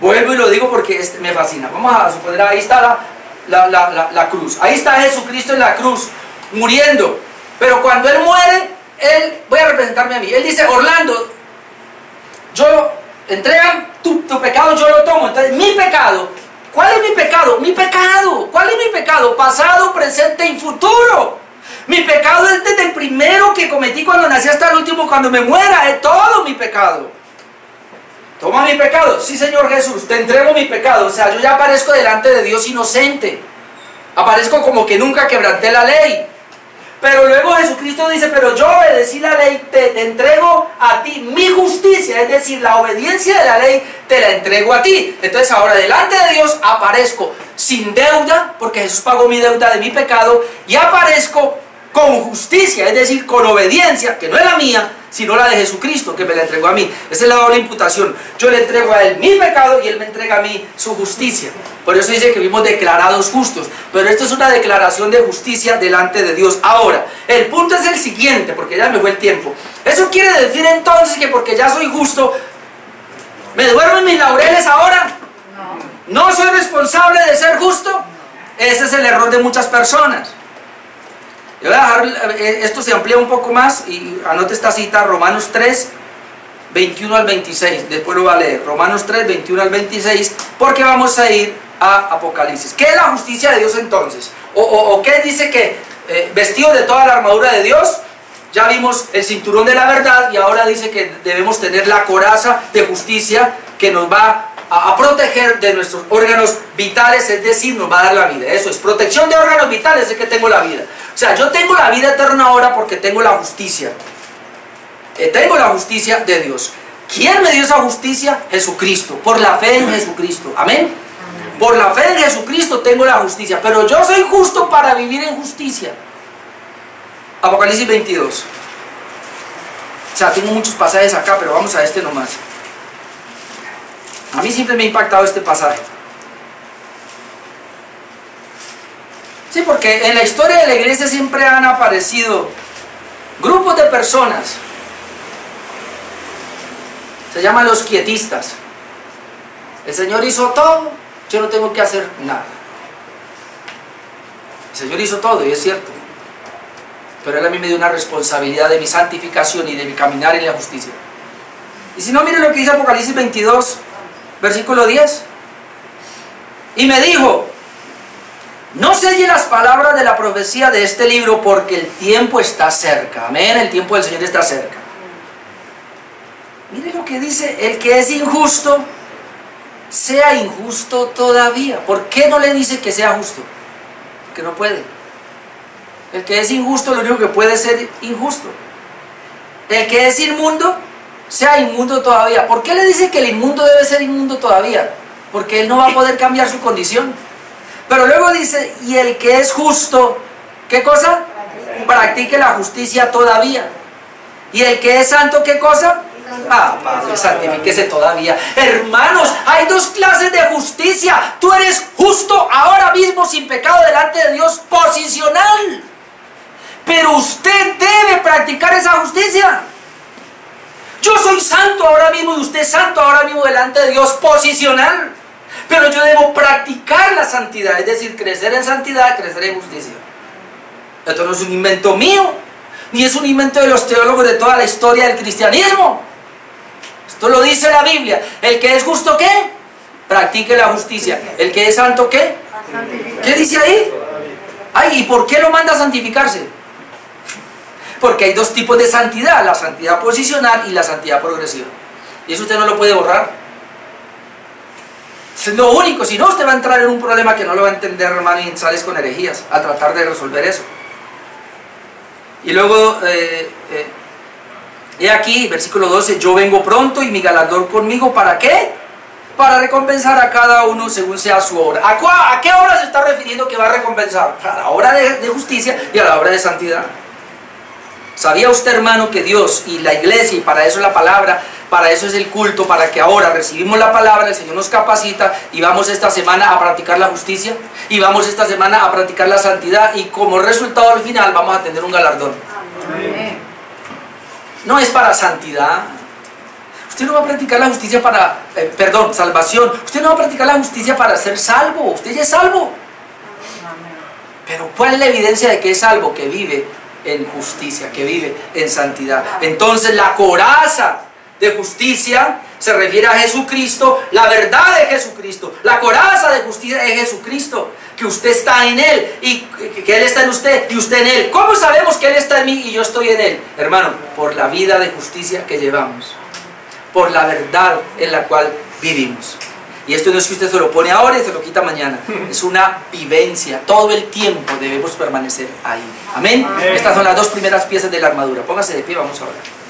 Vuelvo y lo digo porque me fascina. Vamos a suponer, ahí está la cruz. Ahí está Jesucristo en la cruz, muriendo. Pero cuando Él muere, voy a representarme a mí. Él dice, Orlando, entregan tu pecado, yo lo tomo. Entonces, mi pecado, ¿cuál es mi pecado? Mi pecado, ¿cuál es mi pecado? Pasado, presente y futuro. Mi pecado es desde el primero que cometí cuando nací hasta el último, cuando me muera, es todo mi pecado. Toma mi pecado, sí Señor Jesús, te entrego mi pecado. O sea, yo ya aparezco delante de Dios inocente. Aparezco como que nunca quebranté la ley. Pero luego Jesucristo dice, pero yo obedecí la ley, te entrego a ti mi justicia, es decir, la obediencia de la ley te la entrego a ti. Entonces ahora delante de Dios aparezco sin deuda, porque Jesús pagó mi deuda de mi pecado, y aparezco con justicia, es decir, con obediencia, que no es la mía, sino la de Jesucristo, que me la entregó a mí. Esa es la doble imputación. Yo le entrego a Él mi pecado y Él me entrega a mí su justicia. Por eso dice que fuimos declarados justos. Pero esto es una declaración de justicia delante de Dios. Ahora, el punto es el siguiente, porque ya me fue el tiempo. ¿Eso quiere decir entonces que porque ya soy justo, me duermo en mis laureles ahora? ¿No soy responsable de ser justo? Ese es el error de muchas personas. Yo voy a dejar, esto se amplía un poco más y anote esta cita, Romanos 3, 21 al 26, después lo voy a leer, Romanos 3, 21 al 26, porque vamos a ir a Apocalipsis. ¿Qué es la justicia de Dios entonces? ¿O qué dice que vestidos de toda la armadura de Dios? Ya vimos el cinturón de la verdad y ahora dice que debemos tener la coraza de justicia que nos va a proteger de nuestros órganos vitales, es decir, nos va a dar la vida. Eso es, protección de órganos vitales, es que tengo la vida. O sea, yo tengo la vida eterna ahora porque tengo la justicia. Tengo la justicia de Dios. ¿Quién me dio esa justicia? Jesucristo, por la fe en Jesucristo. ¿Amén? Por la fe en Jesucristo tengo la justicia, pero yo soy justo para vivir en justicia. Apocalipsis 22. O sea, tengo muchos pasajes acá, pero vamos a este nomás. A mí siempre me ha impactado este pasaje. Sí, porque en la historia de la iglesia siempre han aparecido grupos de personas. Se llaman los quietistas. El Señor hizo todo, yo no tengo que hacer nada. El Señor hizo todo, y es cierto. Pero Él a mí me dio una responsabilidad de mi santificación y de mi caminar en la justicia. Y si no, miren lo que dice Apocalipsis 22, versículo 10. Y me dijo, no selle las palabras de la profecía de este libro porque el tiempo está cerca. Amén, el tiempo del Señor está cerca. Mire lo que dice, el que es injusto, sea injusto todavía. ¿Por qué no le dice que sea justo? Porque no puede. El que es injusto, lo único que puede es ser injusto. El que es inmundo, sea inmundo todavía. ¿Por qué le dice que el inmundo debe ser inmundo todavía? Porque él no va a poder cambiar su condición. Pero luego dice, y el que es justo, ¿qué cosa? Practique la justicia todavía. Y el que es santo, ¿qué cosa? Padre, santifíquese todavía. Hermanos, hay dos clases de justicia. Tú eres justo ahora mismo sin pecado delante de Dios, posicional. Pero usted debe practicar esa justicia. Yo soy santo ahora mismo y usted es santo ahora mismo delante de Dios, posicional. Pero yo debo practicar la santidad, es decir, crecer en santidad, crecer en justicia. Esto no es un invento mío, ni es un invento de los teólogos de toda la historia del cristianismo. Esto lo dice la Biblia. El que es justo, ¿qué? Practique la justicia. El que es santo, ¿qué? ¿Qué dice ahí? Ay, ¿y por qué lo manda a santificarse? Porque hay dos tipos de santidad, la santidad posicional y la santidad progresiva. Y eso usted no lo puede borrar. Es lo único, si no usted va a entrar en un problema que no lo va a entender, hermano, y sales con herejías a tratar de resolver eso. Y luego, he aquí, versículo 12, yo vengo pronto y mi galardón conmigo, ¿para qué? Para recompensar a cada uno según sea su obra. ¿A qué obra se está refiriendo que va a recompensar? A la obra de justicia y a la obra de santidad. ¿Sabía usted, hermano, que Dios y la iglesia, y para eso es la palabra, para eso es el culto, para que ahora recibimos la palabra, el Señor nos capacita y vamos esta semana a practicar la justicia y vamos esta semana a practicar la santidad y como resultado al final vamos a tener un galardón? Amén. No es para santidad. Usted no va a practicar la justicia para, salvación. Usted no va a practicar la justicia para ser salvo. Usted ya es salvo. Pero ¿cuál es la evidencia de que es salvo? Que vive en justicia, que vive en santidad. Entonces la coraza de justicia se refiere a Jesucristo, la verdad de Jesucristo. La coraza de justicia es Jesucristo, que usted está en Él y que Él está en usted y usted en Él. ¿Cómo sabemos que Él está en mí y yo estoy en Él? Hermano, por la vida de justicia que llevamos, por la verdad en la cual vivimos. Y esto no es que usted se lo pone ahora y se lo quita mañana. Es una vivencia. Todo el tiempo debemos permanecer ahí. Amén. Estas son las dos primeras piezas de la armadura. Póngase de pie, vamos a orar.